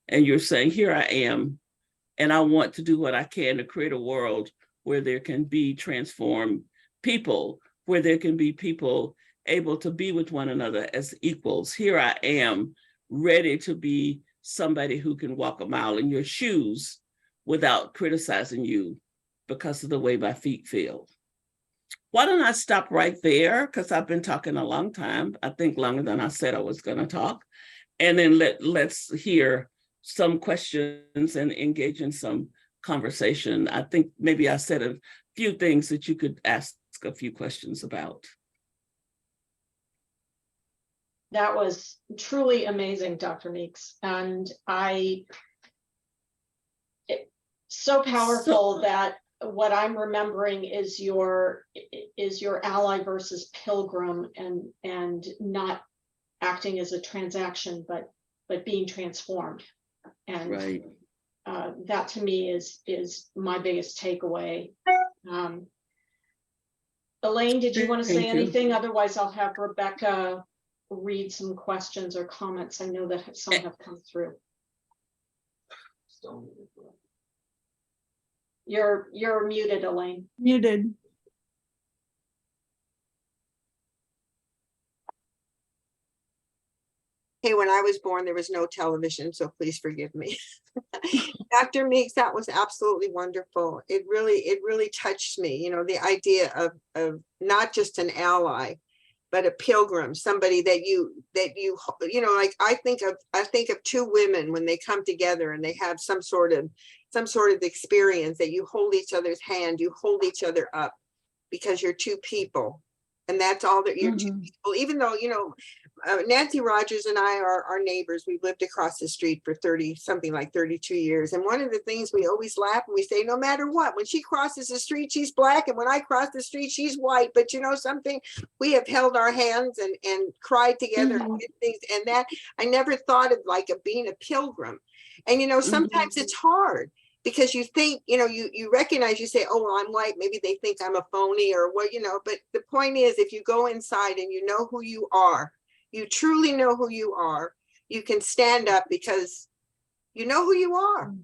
And you're saying, here I am, and I want to do what I can to create a world where there can be transformed people, where there can be people able to be with one another as equals. Here I am, ready to be somebody who can walk a mile in your shoes without criticizing you because of the way my feet feel. Why don't I stop right there? Because I've been talking a long time, I think longer than I said I was going to talk. And then let's hear some questions and engage in some conversation. I think maybe I said a few things that you could ask a few questions about. That was truly amazing, Dr. Meeks. And so powerful that what I'm remembering is your ally versus pilgrim, and not acting as a transaction, but being transformed. And right. That to me is my biggest takeaway. Elaine, did you want to say anything? Otherwise, I'll have Rebecca read some questions or comments. I know that some have come through. You're muted, Elaine. Muted. Hey, when I was born, there was no television, so please forgive me. Dr. Meeks, that was absolutely wonderful. It really touched me. You know, the idea of not just an ally, but a pilgrim, somebody that you know, like I think of two women when they come together and they have some sort of experience, that you hold each other's hand, you hold each other up because you're two people. And that's all that you're two people, even though, you know, Nancy Rogers and I are neighbors. We've lived across the street for 32 years. And one of the things we always laugh and we say, no matter what, when she crosses the street, she's black. And when I cross the street, she's white. But you know something, we have held our hands and cried together and did things. And that I never thought of like being a pilgrim. And, you know, sometimes it's hard. Because you think, you know, you recognize, you say, oh, well, I'm white. Maybe they think I'm a phony or what, you know, but the point is, if you go inside and you know who you are, you truly know who you are, you can stand up because you know who you are.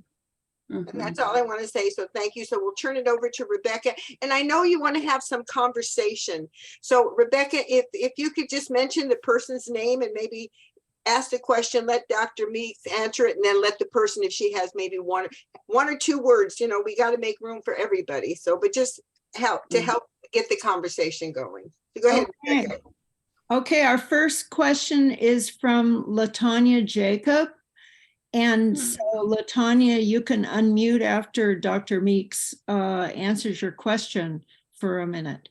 And that's all I want to say. So thank you. So we'll turn it over to Rebecca. And I know you want to have some conversation. So Rebecca, if you could just mention the person's name and maybe ask the question, let Dr. Meeks answer it, and then let the person, if she has maybe one or two words, you know, we got to make room for everybody. So, but just help get the conversation going. So go ahead. Okay. Okay, our first question is from LaTanya Jacob. And so LaTanya, you can unmute after Dr. Meeks answers your question for a minute.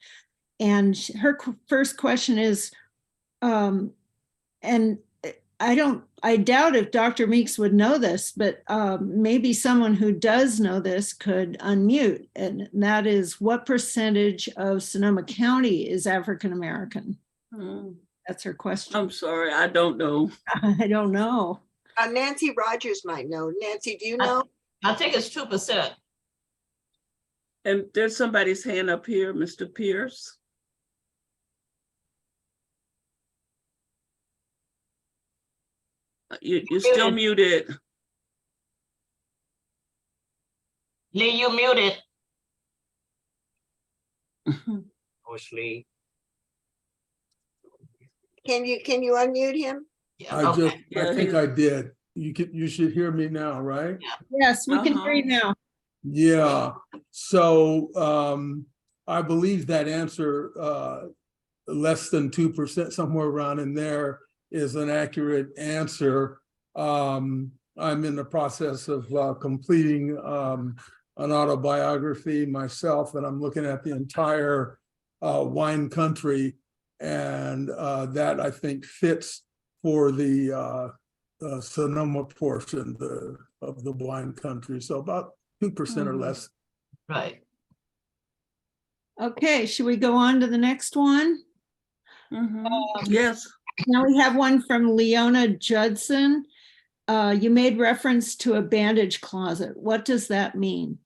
And her first question is, and I doubt if Dr. Meeks would know this, but maybe someone who does know this could unmute. And that is, what percentage of Sonoma County is African-American? That's her question. I'm sorry, I don't know. I don't know. Nancy Rogers might know. Nancy, do you know? I think it's 2%. And there's somebody's hand up here, Mr. Pierce. You're still muted. Lee, you muted. Lee. Can you unmute him? Yeah, I think I did. You should hear me now, right? Yes, we can hear you now. Yeah. So I believe that answer, less than 2%, somewhere around in there, is an accurate answer. I'm in the process of completing an autobiography myself, and I'm looking at the entire wine country, and that I think fits for the Sonoma portion of the wine country. So about 2% or less. right. Okay, should we go on to the next one? Yes. Now we have one from Leona Judson. You made reference to a bandage closet. What does that mean?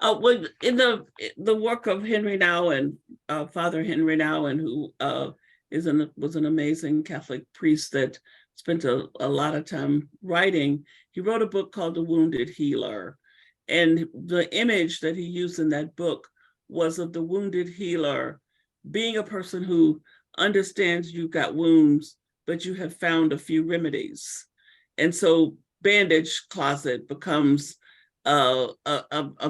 Well, in the work of Henry Nouwen, Father Henry Nouwen, who was an amazing Catholic priest that spent a lot of time writing, he wrote a book called The Wounded Healer. And the image that he used in that book was of the wounded healer being a person who understands you've got wounds, but you have found a few remedies. And so bandage closet becomes a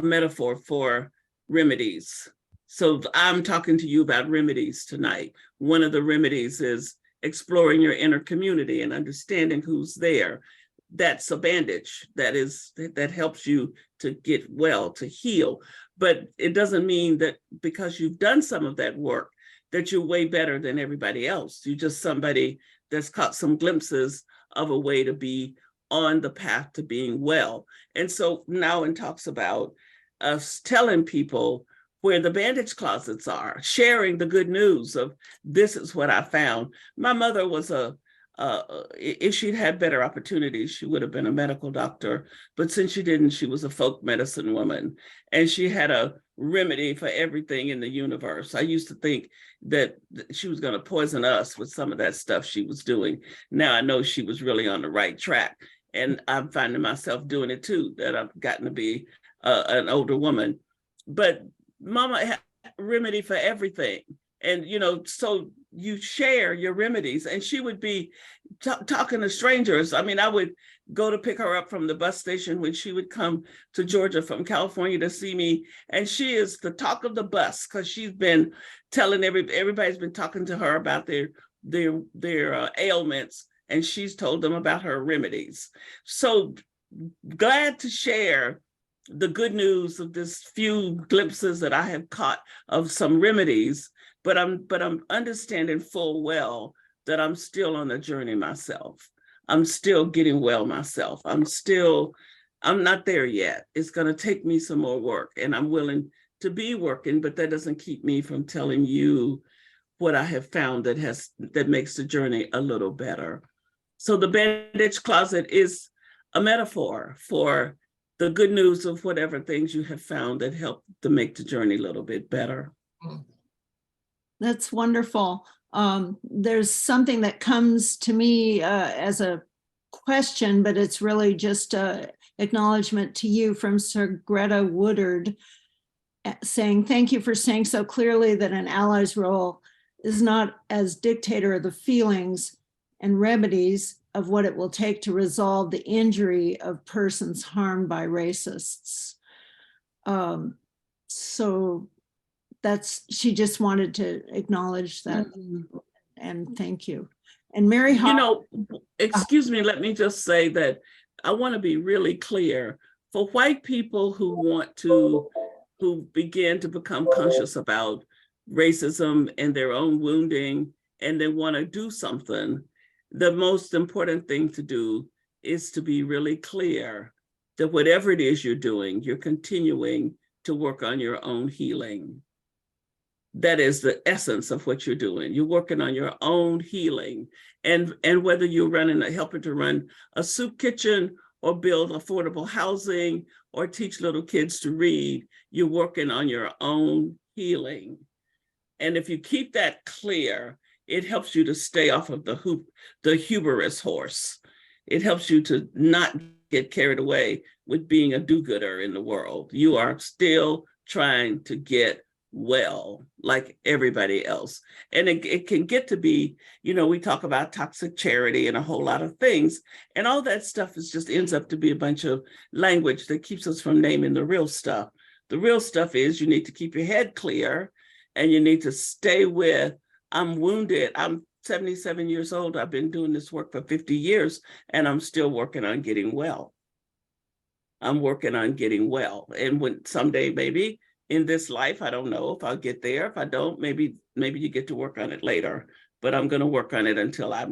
metaphor for remedies. So I'm talking to you about remedies tonight. One of the remedies is exploring your inner community and understanding who's there. That's a bandage that helps you to get well, to heal. But it doesn't mean that because you've done some of that work that you're way better than everybody else. You're just somebody that's caught some glimpses of a way to be on the path to being well. And so Nouwen talks about us telling people where the bandage closets are, sharing the good news of this is what I found. My mother was if she'd had better opportunities, she would have been a medical doctor. But since she didn't, she was a folk medicine woman. And she had a remedy for everything in the universe. I used to think that she was going to poison us with some of that stuff she was doing. Now I know she was really on the right track. And I'm finding myself doing it too, that I've gotten to be an older woman. But Mama had a remedy for everything. And, so you share your remedies, and she would be talking to strangers. I mean, I would go to pick her up from the bus station when she would come to Georgia from California to see me. And she is the talk of the bus because she's been telling everybody's been talking to her about their ailments, and she's told them about her remedies. So glad to share the good news of this few glimpses that I have caught of some remedies, but I'm understanding full well that I'm still on the journey myself. I'm still getting well myself. I'm not there yet. It's going to take me some more work, and I'm willing to be working, but that doesn't keep me from telling you what I have found that makes the journey a little better. So the bandage closet is a metaphor for the good news of whatever things you have found that help to make the journey a little bit better. That's wonderful. There's something that comes to me as a question, but it's really just an acknowledgement to you from Sir Greta Woodard saying, thank you for saying so clearly that an ally's role is not as dictator of the feelings and remedies of what it will take to resolve the injury of persons harmed by racists. So she just wanted to acknowledge that. And thank you. And Mary excuse me, let me just say that I want to be really clear. For white people who begin to become conscious about racism and their own wounding, and they want to do something, the most important thing to do is to be really clear that whatever it is you're doing, you're continuing to work on your own healing. That is the essence of what you're doing. You're working on your own healing. And whether you're helping to run a soup kitchen or build affordable housing or teach little kids to read, you're working on your own healing. And if you keep that clear, it helps you to stay off of the hubris horse. It helps you to not get carried away with being a do-gooder in the world. You are still trying to get well like everybody else. And it can get to be, we talk about toxic charity and a whole lot of things. And all that stuff just ends up to be a bunch of language that keeps us from naming the real stuff. The real stuff is you need to keep your head clear, and you need to stay with, I'm wounded. I'm 77 years old. I've been doing this work for 50 years, and I'm still working on getting well. I'm working on getting well. And when someday, maybe in this life, I don't know if I'll get there. If I don't, maybe you get to work on it later. But I'm going to work on it until I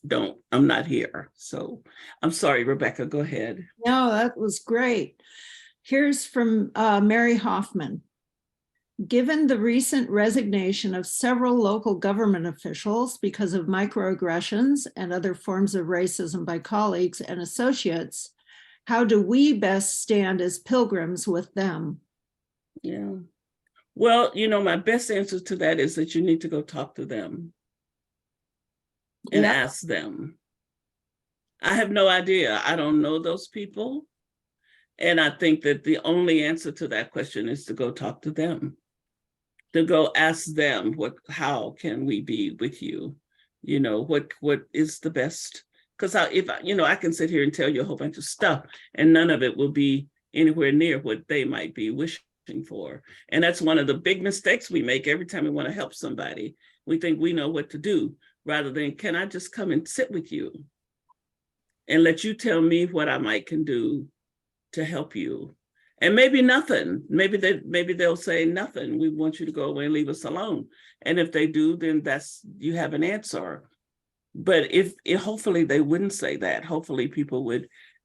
don't. I'm not here. So I'm sorry, Rebecca. Go ahead. No, that was great. Here's from Mary Hoffman. Given the recent resignation of several local government officials because of microaggressions and other forms of racism by colleagues and associates, how do we best stand as pilgrims with them? Yeah. Well, my best answer to that is that you need to go talk to them and Yep. ask them. I have no idea. I don't know those people. And I think that the only answer to that question is to go talk to them, to go ask them how can we be with you? What is the best? Because I can sit here and tell you a whole bunch of stuff and none of it will be anywhere near what they might be wishing for. And that's one of the big mistakes we make every time we want to help somebody. We think we know what to do rather than, can I just come and sit with you and let you tell me what I might can do to help you? And maybe nothing. Maybe they'll say nothing. We want you to go away and leave us alone. And if they do, then you have an answer. But if hopefully they wouldn't say that. Hopefully people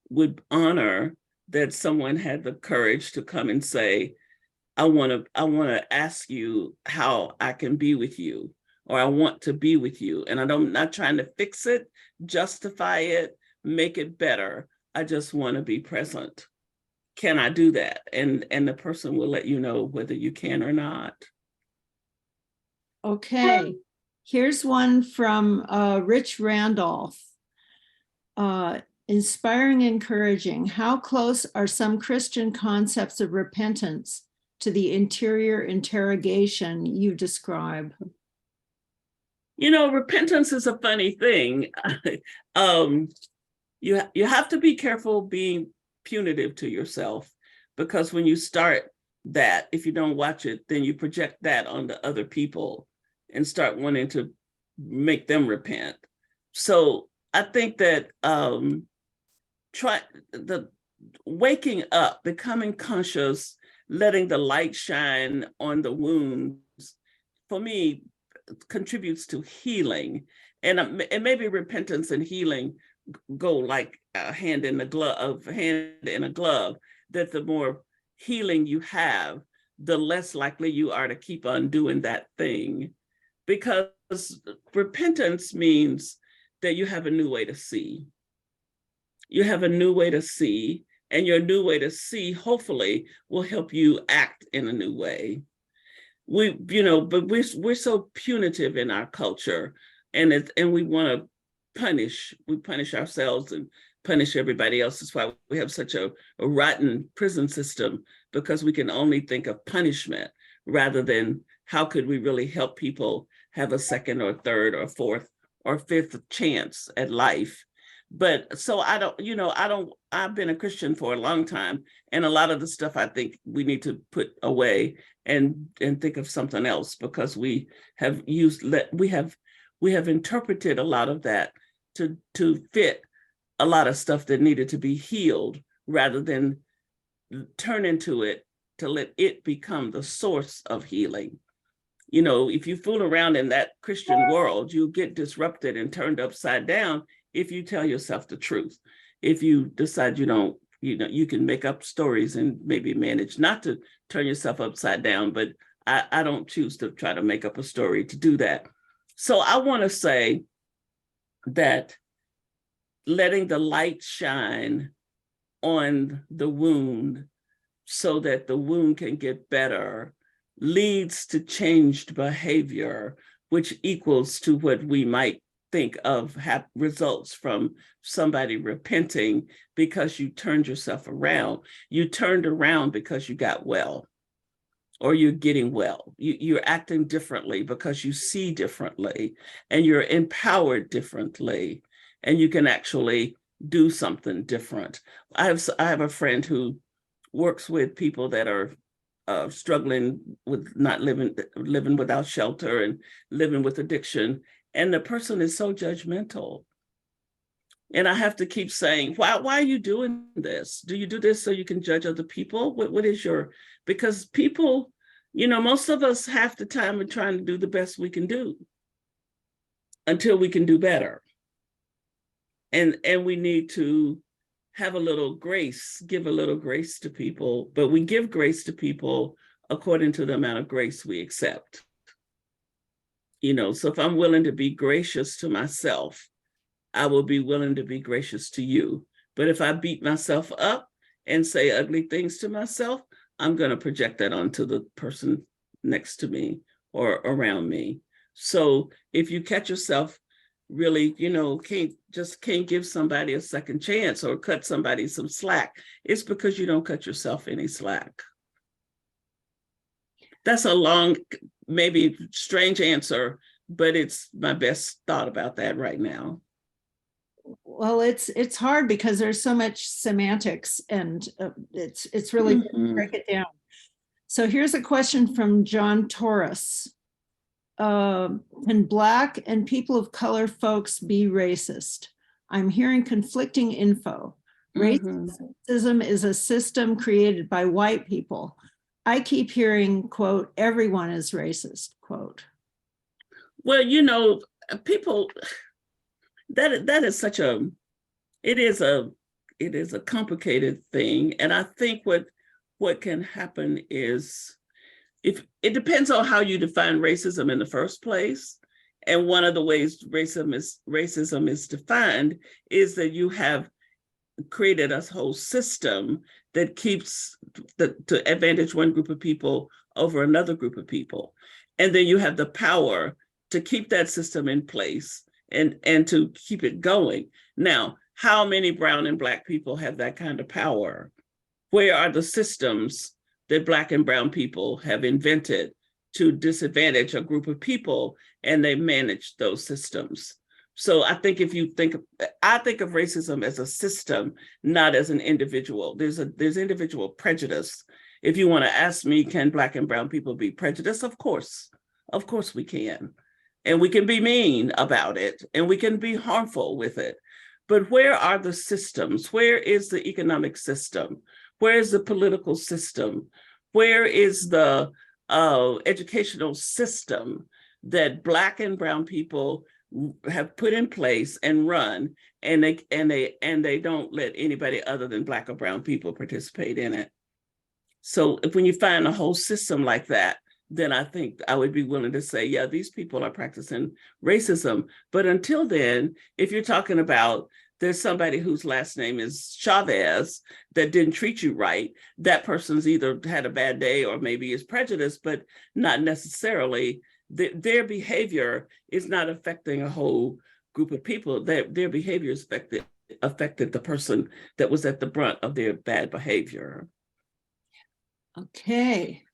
would honor that someone had the courage to come and say, I want to ask you how I can be with you, or I want to be with you. And I'm not trying to fix it, justify it, make it better. I just want to be present. Can I do that? And the person will let you know whether you can or not. Okay, here's one from Rich Randolph. Inspiring, encouraging. How close are some Christian concepts of repentance to the interior interrogation you describe? Repentance is a funny thing. You have to be careful being punitive to yourself, because when you start that, if you don't watch it, then you project that onto other people and start wanting to make them repent. So I think that waking up, becoming conscious, letting the light shine on the wounds, for me, contributes to healing. And maybe repentance and healing go like a hand in a glove, that the more healing you have, the less likely you are to keep on doing that thing. Because repentance means that you have a new way to see. You have a new way to see, and your new way to see hopefully will help you act in a new way. But we're so punitive in our culture, and we want to punish. We punish ourselves and punish everybody else. That's why we have such a rotten prison system, because we can only think of punishment rather than how could we really help people have a second or third or fourth or fifth chance at life. But so I've been a Christian for a long time, and a lot of the stuff I think we need to put away and think of something else, because we have interpreted a lot of that to fit a lot of stuff that needed to be healed, rather than turn into it to let it become the source of healing. If you fool around in that Christian world, you'll get disrupted and turned upside down if you tell yourself the truth. If you decide you can make up stories and maybe manage not to turn yourself upside down, but I don't choose to try to make up a story to do that. So I want to say that letting the light shine on the wound so that the wound can get better leads to changed behavior, which equals to what we might think of results from somebody repenting because you turned yourself around. You turned around because you got well, or you're getting well. You're acting differently because you see differently, and you're empowered differently, and you can actually do something different. I have a friend who works with people that are struggling with not living without shelter and living with addiction. And the person is so judgmental. And I have to keep saying, why are you doing this? Do you do this so you can judge other people? What is because people, most of us half the time are trying to do the best we can do until we can do better. And we need to have a little grace, give a little grace to people, but we give grace to people according to the amount of grace we accept. So if I'm willing to be gracious to myself, I will be willing to be gracious to you. But if I beat myself up and say ugly things to myself, I'm going to project that onto the person next to me or around me. So if you catch yourself really, can't give somebody a second chance or cut somebody some slack, it's because you don't cut yourself any slack. That's a long, maybe strange answer, but it's my best thought about that right now. Well, it's hard because there's so much semantics, and it's really good to break it down. So here's a question from John Torres. Can Black and people of color folks be racist? I'm hearing conflicting info. Racism is a system created by white people. I keep hearing, quote, everyone is racist, quote. Well, people, that is such a, it is a complicated thing. And I think what can happen is, if it depends on how you define racism in the first place. And one of the ways racism is defined is that you have created a whole system that keeps to advantage one group of people over another group of people. And then you have the power to keep that system in place and to keep it going. Now, how many brown and Black people have that kind of power? Where are the systems that Black and brown people have invented to disadvantage a group of people, and they manage those systems? So I think I think of racism as a system, not as an individual. There's individual prejudice. If you want to ask me, can Black and brown people be prejudiced? Of course we can. And we can be mean about it, and we can be harmful with it. But where are the systems? Where is the economic system? Where is the political system? Where is the educational system that Black and brown people have put in place and run, and they don't let anybody other than Black or brown people participate in it? So when you find a whole system like that, then I think I would be willing to say, yeah, these people are practicing racism. But until then, if you're talking about there's somebody whose last name is Chavez that didn't treat you right, that person's either had a bad day or maybe is prejudiced, but not necessarily their behavior is not affecting a whole group of people. Their behavior is affected the person that was at the brunt of their bad behavior. Okay.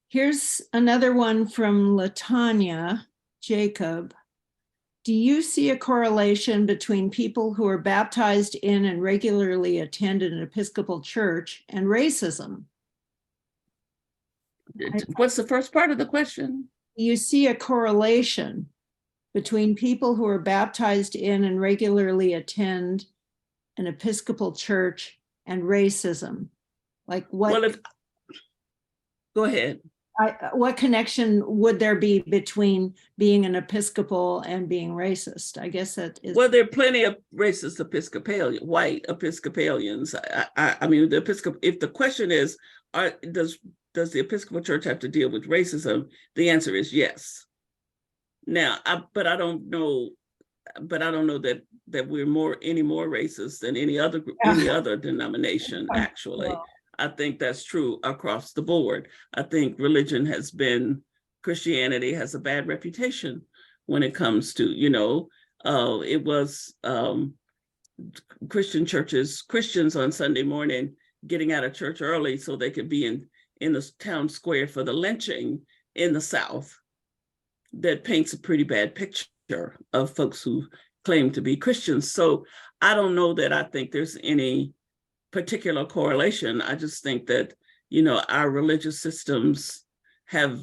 Here's another one from Latanya Jacob. Do you see a correlation between people who are baptized in and regularly attend an Episcopal church and racism? What's the first part of the question? You see a correlation between people who are baptized in and regularly attend an Episcopal church and racism? Like what? Well, go ahead. What connection would there be between being an Episcopal and being racist? I guess that is. Well, there are plenty of racist white Episcopalians. I mean, if the question is, does the Episcopal Church have to deal with racism? The answer is yes. Now, but I don't know that we're any more racist than any other group, any other denomination, actually. Well, I think that's true across the board. I think Christianity has a bad reputation when it comes to, it was Christians on Sunday morning getting out of church early so they could be in the town square for the lynching in the South. That paints a pretty bad picture of folks who claim to be Christians. So I don't know that I think there's any particular correlation. I just think that, our religious systems have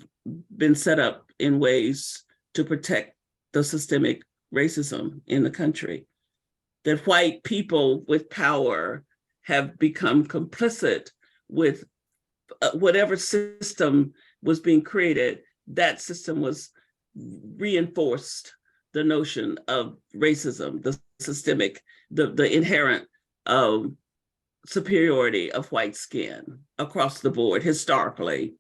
been set up in ways to protect the systemic racism in the country. That white people with power have become complicit with whatever system was being created. That system was reinforced the notion of racism, the systemic, the inherent superiority of white skin across the board historically.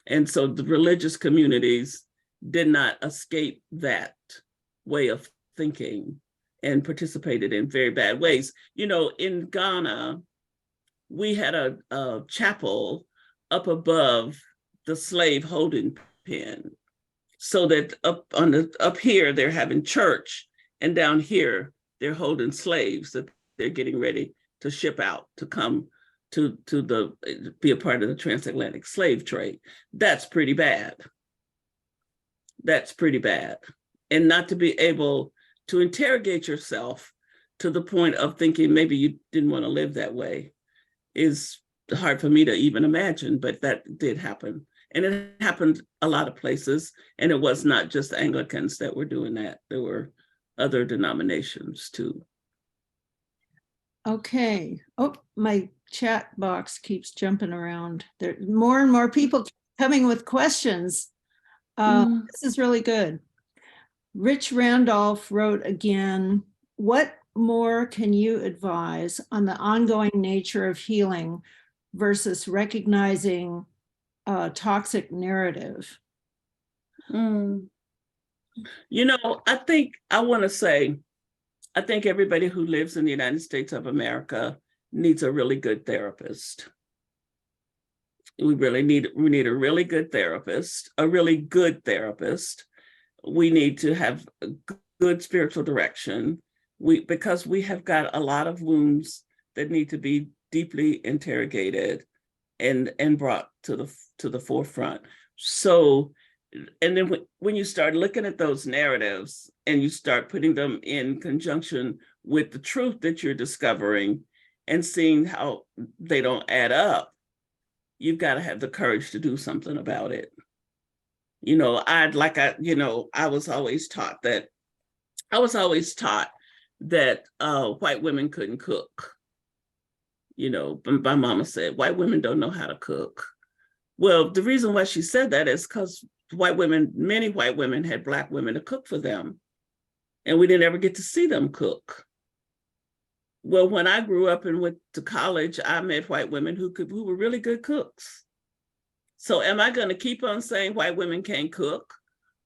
And so the religious communities did not escape that way of thinking and participated in very bad ways. You know, in Ghana, we had a chapel up above the slave holding pen, so that up here they're having church, and down here they're holding slaves that they're getting ready to ship out to come to be a part of the transatlantic slave trade. That's pretty bad. That's pretty bad. And not to be able to interrogate yourself to the point of thinking maybe you didn't want to live that way is hard for me to even imagine, but that did happen. And it happened a lot of places. And it was not just Anglicans that were doing that. There were other denominations too. Okay. Oh, my chat box keeps jumping around. There are more and more people coming with questions. This is really good. Rich Randolph wrote again, what more can you advise on the ongoing nature of healing versus recognizing a toxic narrative? You know, I think everybody who lives in the United States of America needs a really good therapist. We need a really good therapist, We need to have a good spiritual direction. Because we have got a lot of wounds that need to be deeply interrogated and brought to the forefront. So, and then when you start looking at those narratives and you start putting them in conjunction with the truth that you're discovering and seeing how they don't add up, you've got to have the courage to do something about it. You know, I was always taught that white women couldn't cook. You know, my mama said, white women don't know how to cook. Well, the reason why she said that is because many white women had Black women to cook for them, and we didn't ever get to see them cook. Well, when I grew up and went to college, I met white women who were really good cooks. So am I going to keep on saying white women can't cook?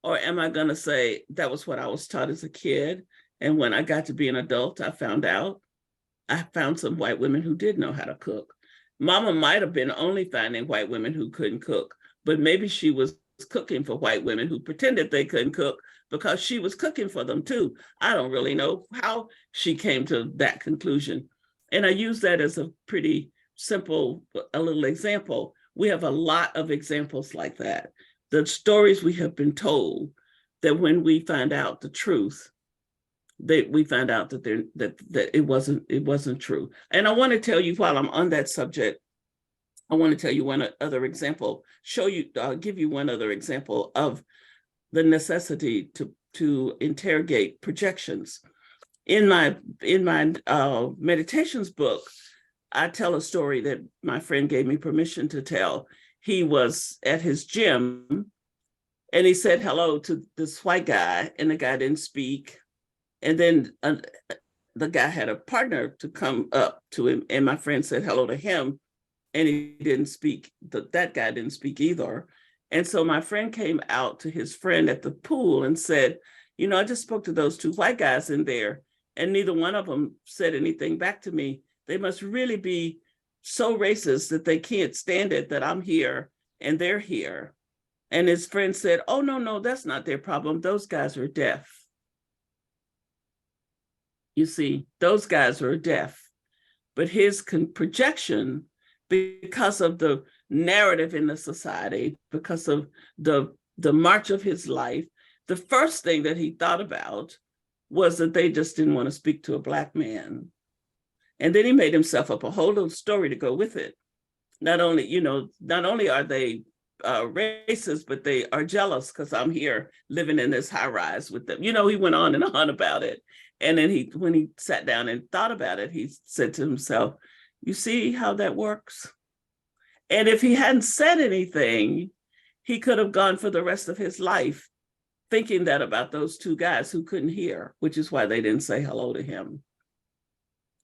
Or am I going to say that was what I was taught as a kid? And when I got to be an adult, I found some white women who did know how to cook. Mama might have been only finding white women who couldn't cook, but maybe she was cooking for white women who pretended they couldn't cook because she was cooking for them too. I don't really know how she came to that conclusion. And I use that as a pretty simple, a little example. We have a lot of examples like that. The stories we have been told, that when we find out the truth, we found out that it wasn't true. And I want to tell you, while I'm on that subject, I want to tell you one other example, give you one other example of the necessity to interrogate projections. In my meditations book, I tell a story that my friend gave me permission to tell. He was at his gym and he said hello to this white guy, and the guy didn't speak. And then the guy had a partner to come up to him, and my friend said hello to him, and he didn't speak. That guy didn't speak either. And so my friend came out to his friend at the pool and said, you know, I just spoke to those two white guys in there, and neither one of them said anything back to me. They must really be so racist that they can't stand it that I'm here and they're here. And his friend said, oh, no, that's not their problem. Those guys are deaf. You see, those guys are deaf. But his projection, because of the narrative in the society, because of the march of his life, the first thing that he thought about was that they just didn't want to speak to a Black man. And then he made himself up a whole little story to go with it. Not only are they racist, but they are jealous because I'm here living in this high rise with them. You know, he went on and on about it. And then when he sat down and thought about it, he said to himself, you see how that works? And if he hadn't said anything, he could have gone for the rest of his life thinking that about those two guys who couldn't hear, which is why they didn't say hello to him.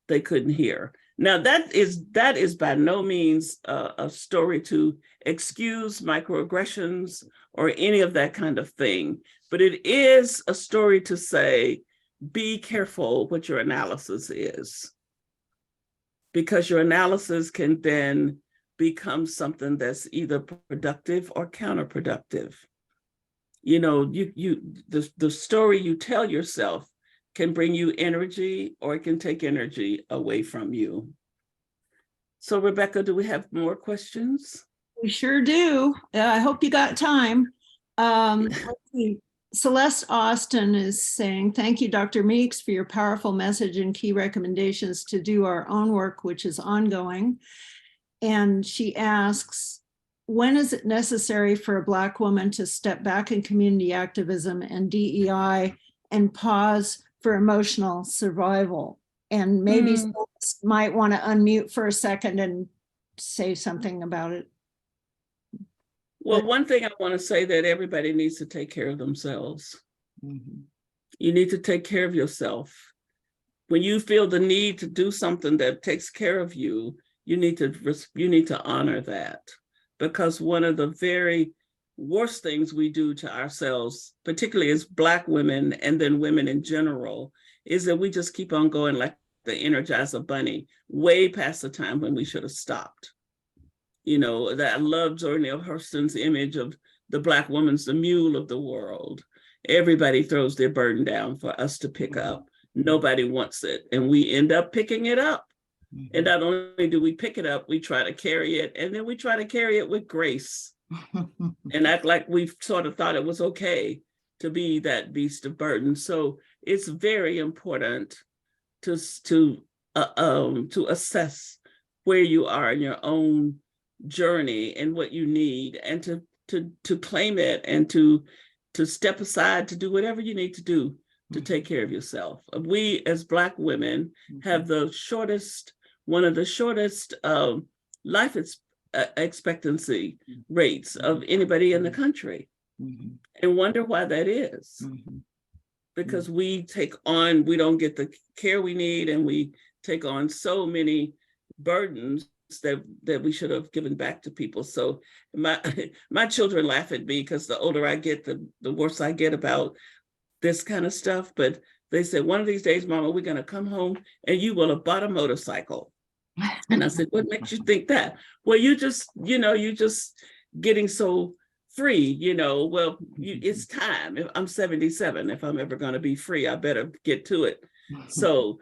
They couldn't hear. Now that is by no means a story to excuse microaggressions or any of that kind of thing, but it is a story to say, be careful what your analysis is, because your analysis can then become something that's either productive or counterproductive. You know, the story you tell yourself can bring you energy, or it can take energy away from you. So Rebecca, do we have more questions? We sure do. I hope you got time. Let's see. Celeste Austin is saying, thank you, Dr. Meeks, for your powerful message and key recommendations to do our own work, which is ongoing. And she asks, when is it necessary for a Black woman to step back in community activism and DEI and pause for emotional survival? And maybe Celeste might want to unmute for a second and say something about it. Well, one thing I want to say that everybody needs to take care of themselves. Mhm. You need to take care of yourself. When you feel the need to do something that takes care of you, you need to honor that, because one of the very worst things we do to ourselves, particularly as Black women and then women in general, is that we just keep on going like the Energizer Bunny, way past the time when we should have stopped. You know, that I love Zora Neale Hurston's image of the Black woman's the mule of the world. Everybody throws their burden down for us to pick up. Nobody wants it, and we end up picking it up. And not only do we pick it up, we try to carry it, and then we try to carry it with grace and act like we've sort of thought it was okay to be that beast of burden. So it's very important to assess where you are in your own journey and what you need, and to claim it, and to step aside to do whatever you need to do to take care of yourself. We as Black women have one of the shortest life expectancy rates of anybody in the country, and wonder why that is. Because we don't get the care we need, and we take on so many burdens that we should have given back to people. So my children laugh at me, because the older I get, the worse I get about this kind of stuff. But they said, one of these days, Mama, we're going to come home and you will have bought a motorcycle. And I said, what makes you think that? Well, you just getting so free, well, it's time. I'm 77. If I'm ever going to be free, I better get to it. So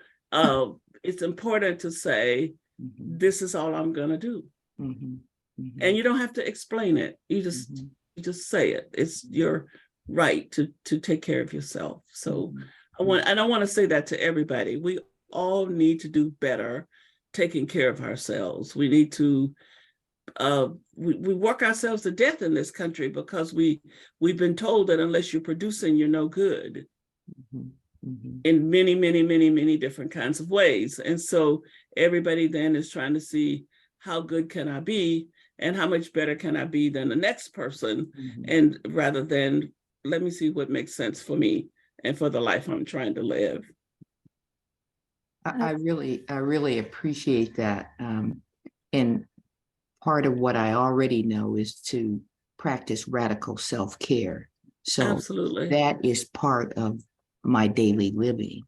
it's important to say, this is all I'm going to do. And you don't have to explain it. You just say it. It's your right to take care of yourself. So I want to say that to everybody. We all need to do better taking care of ourselves. We need to we work ourselves to death in this country, because we've been told that unless you're producing, you're no good. In many, many, many, many different kinds of ways. And so everybody then is trying to see, how good can I be, and how much better can I be than the next person? And rather than, let me see what makes sense for me and for the life I'm trying to live. I really appreciate that. And part of what I already know is to practice radical self-care. So Absolutely. That is part of my daily living.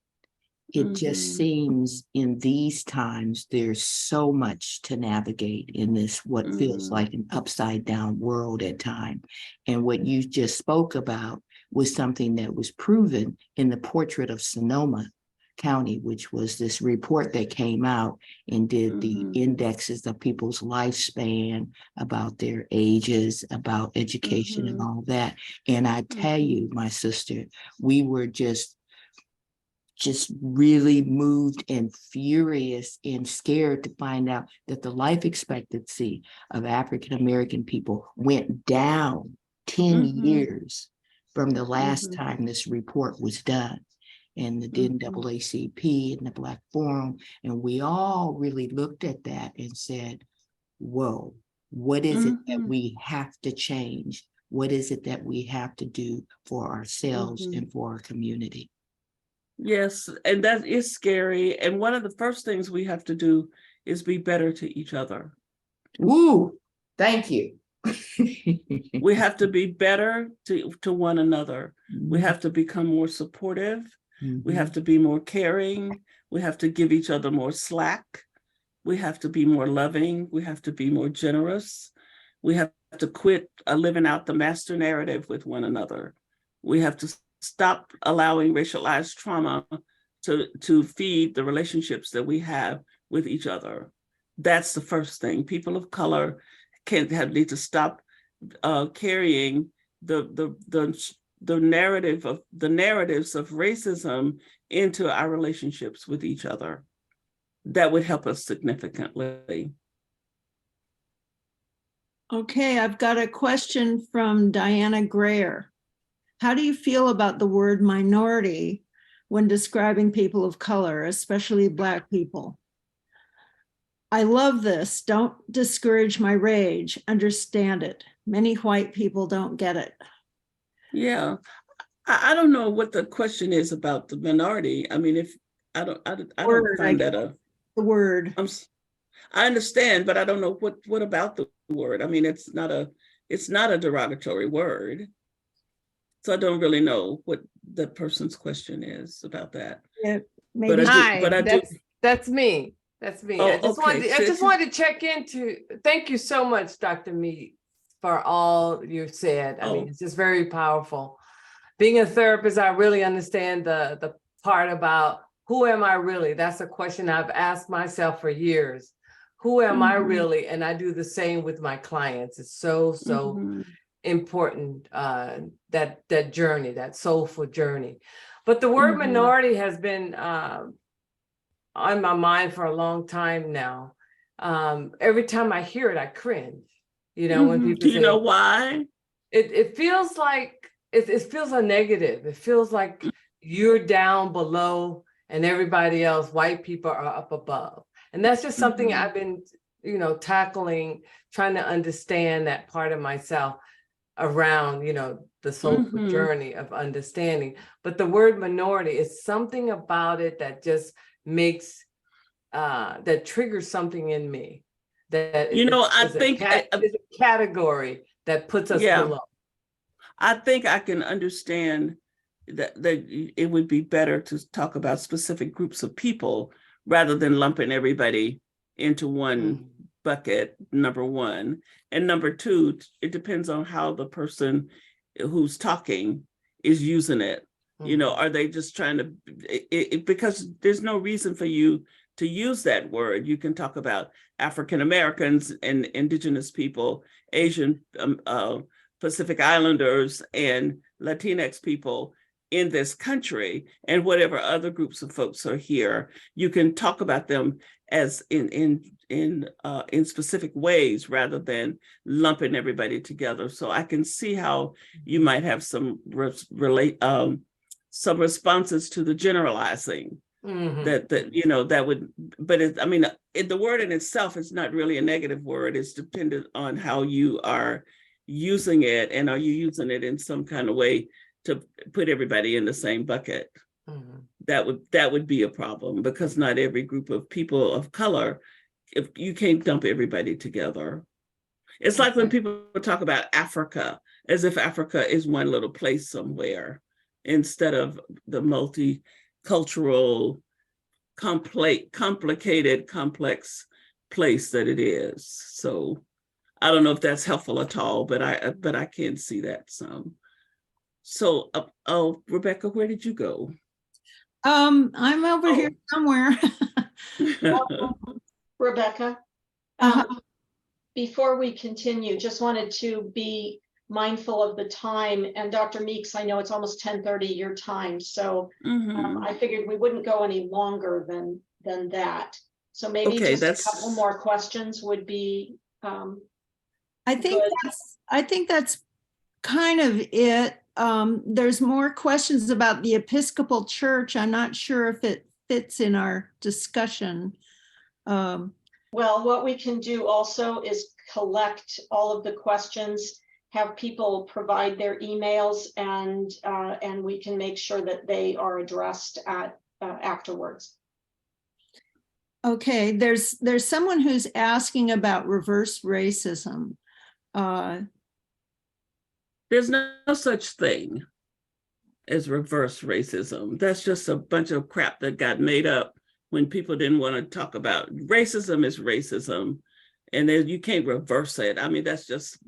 It just seems in these times, there's so much to navigate in this, what feels like an upside down world at times. And what you just spoke about was something that was proven in the portrait of Sonoma County, which was this report that came out and did the indexes of people's lifespan, about their ages, about education and all that. And I tell you, my sister, we were just really moved and furious and scared to find out that the life expectancy of African-American people went down 10 years from the last time this report was done. And the NAACP and the Black Forum, and we all really looked at that and said, whoa, what is it that we have to change? What is it that we have to do for ourselves and for our community? Yes, and that is scary. And one of the first things we have to do is be better to each other. Woo, thank you. We have to be better to one another. We have to become more supportive. We have to be more caring. We have to give each other more slack. We have to be more loving. We have to be more generous. We have to quit living out the master narrative with one another. We have to stop allowing racialized trauma to feed the relationships that we have with each other. That's the first thing. People of color need to stop carrying the narratives of racism into our relationships with each other. That would help us significantly. Okay, I've got a question from Diana Grayer. How do you feel about the word minority when describing people of color, especially Black people? I love this. Don't discourage my rage. Understand it. Many white people don't get it. Yeah, I don't know what the question is about the minority. I mean, if I don't find that the word. I understand, but I don't know what about the word. I mean, it's not a derogatory word. So I don't really know what the person's question is about that. Yeah, maybe. That's me. That's me. Oh, I just wanted to check into, thank you so much, Dr. Meeks, for all you said. I mean, it's just very powerful. Being a therapist, I really understand the part about who am I really? That's a question I've asked myself for years. Who am I really? And I do the same with my clients. It's so important, that journey, that soulful journey. But the word minority has been on my mind for a long time now. Every time I hear it, I cringe. You know, when people do you know why? It feels like it feels a negative. It feels like you're down below and everybody else, white people, are up above. And that's just something I've been, tackling, trying to understand that part of myself around, the soulful journey of understanding. But the word minority is something about it that just makes, that triggers something in me. That I think it's a category that puts us below. I think I can understand that it would be better to talk about specific groups of people rather than lumping everybody into one bucket, number one. And number two, it depends on how the person who's talking is using it. Are they just trying to, because there's no reason for you to use that word. You can talk about African Americans and Indigenous people, Asian, Pacific Islanders, and Latinx people in this country, and whatever other groups of folks are here. You can talk about them as in specific ways rather than lumping everybody together. So I can see how you might have some responses to the generalizing. That would, but the word in itself is not really a negative word. It's dependent on how you are using it, and are you using it in some kind of way to put everybody in the same bucket. That would be a problem, because not every group of people of color, if you can't dump everybody together. It's like when people talk about Africa as if Africa is one little place somewhere, instead of the multicultural, complicated, complex place that it is. So I don't know if that's helpful at all, but I can see that some. So, Rebecca, where did you go? I'm over here somewhere. Rebecca, before we continue, just wanted to be mindful of the time. And Dr. Meeks, I know it's almost 10:30 your time, so I figured we wouldn't go any longer than that. So maybe just a couple more questions would be. I think that's kind of it. There's more questions about the Episcopal Church. I'm not sure if it fits in our discussion. Well, what we can do also is collect all of the questions, have people provide their emails, and we can make sure that they are addressed afterwards. Okay, there's someone who's asking about reverse racism. There's no such thing as reverse racism. That's just a bunch of crap that got made up when people didn't want to talk about racism is racism, and then you can't reverse it. I mean, that's just,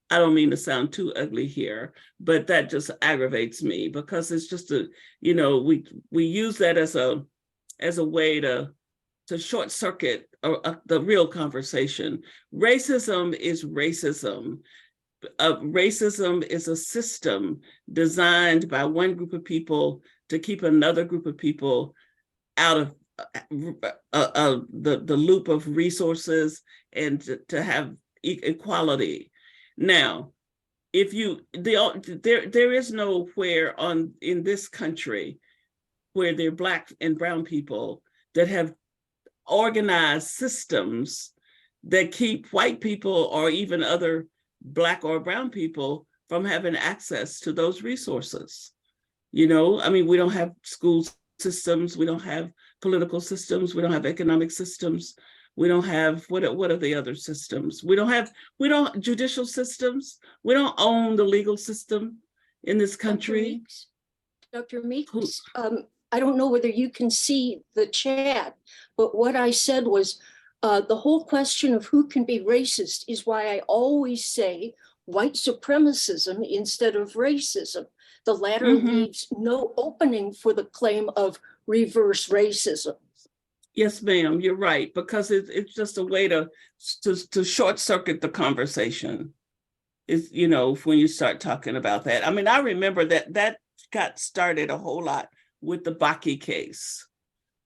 I don't mean to sound too ugly here, but that just aggravates me because it's just we use that as a way to short circuit the real conversation. Racism is racism. Racism is a system designed by one group of people to keep another group of people out of the loop of resources and to have equality. Now, there is nowhere in this country where there are Black and brown people that have organized systems that keep white people or even other Black or brown people from having access to those resources. I mean, we don't have school systems, we don't have political systems, we don't have economic systems, we don't have, what are the other systems? We don't judicial systems, we don't own the legal system in this country. Dr. Meeks, I don't know whether you can see the chat, but what I said was, the whole question of who can be racist is why I always say white supremacism instead of racism. The latter leaves no opening for the claim of reverse racism. Yes, ma'am, you're right, because it's just a way to short circuit the conversation. Is when you start talking about that. I mean, I remember that got started a whole lot with the Bakke case.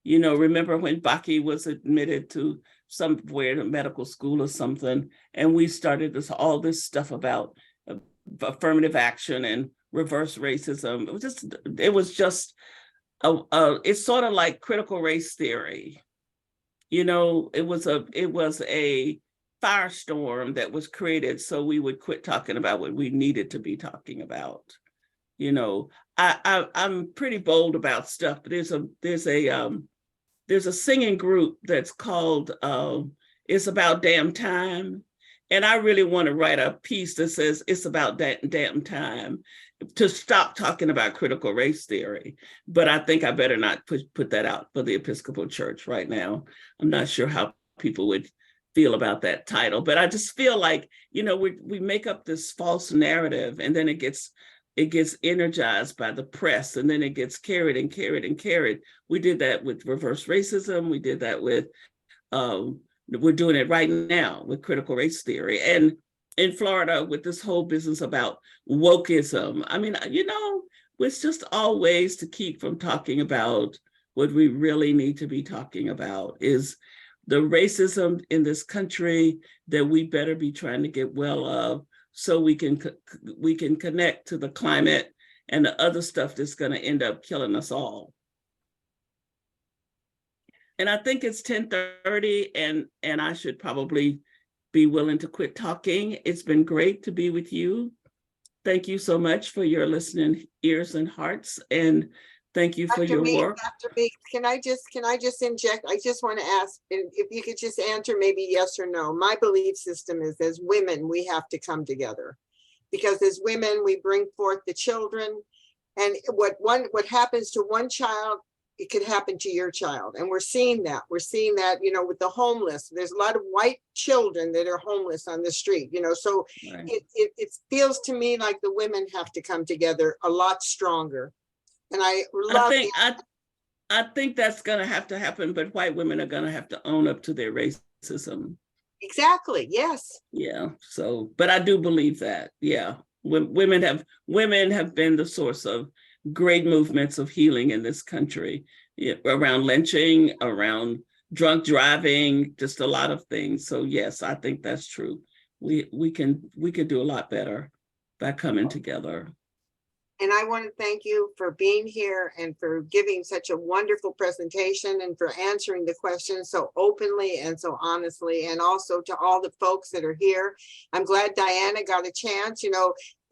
Remember when Bakke was admitted to somewhere to medical school or something, and we started all this stuff about affirmative action and reverse racism. It was just it's sort of like critical race theory. It was a firestorm that was created so we would quit talking about what we needed to be talking about. I'm pretty bold about stuff, but there's a singing group that's called It's About Damn Time. And I really want to write a piece that says it's about damn time to stop talking about critical race theory. But I think I better not put that out for the Episcopal Church right now. I'm not sure how people would feel about that title, but I just feel like, we make up this false narrative and then it gets energized by the press, and then it gets carried and carried and carried. We did that with reverse racism. We did that with, we're doing it right now with critical race theory. And in Florida with this whole business about wokeism. I mean, it's just all ways to keep from talking about what we really need to be talking about is the racism in this country that we better be trying to get well of, so we can connect to the climate and the other stuff that's going to end up killing us all. And I think it's 10:30 and I should probably be willing to quit talking. It's been great to be with you. Thank you so much for your listening ears and hearts, and thank you for your work. Dr. Meeks, can I just inject? I just want to ask if you could just answer maybe yes or no. My belief system is, as women, we have to come together, because as women, we bring forth the children, and what happens to one child, it could happen to your child. And we're seeing that, with the homeless. There's a lot of white children that are homeless on the street, so right. It feels to me like the women have to come together a lot stronger. And I think that's going to have to happen, but white women are going to have to own up to their racism. Exactly. Yes. Yeah. So, but I do believe that. Yeah. Women have been the source of great movements of healing in this country, around lynching, around drunk driving, just a lot of things. So yes, I think that's true. We can do a lot better by coming together. And I want to thank you for being here and for giving such a wonderful presentation and for answering the questions so openly and so honestly, and also to all the folks that are here. I'm glad Diana got a chance.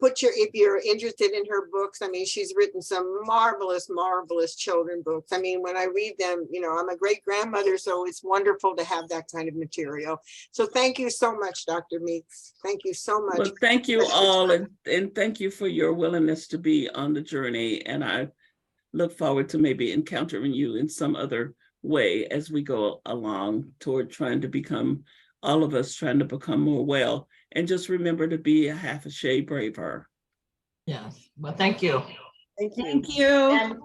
if you're interested in her books, I mean, she's written some marvelous, marvelous children books. I mean, when I read them, you know, I'm a great grandmother, so it's wonderful to have that kind of material. So thank you so much, Dr. Meeks. Thank you so much. Well, thank you all, and thank you for your willingness to be on the journey. And I look forward to maybe encountering you in some other way as we go along toward trying to become, all of us trying to become more well. And just remember to be a half a shade braver. Yes, well, thank you. Thank you. Thank you. And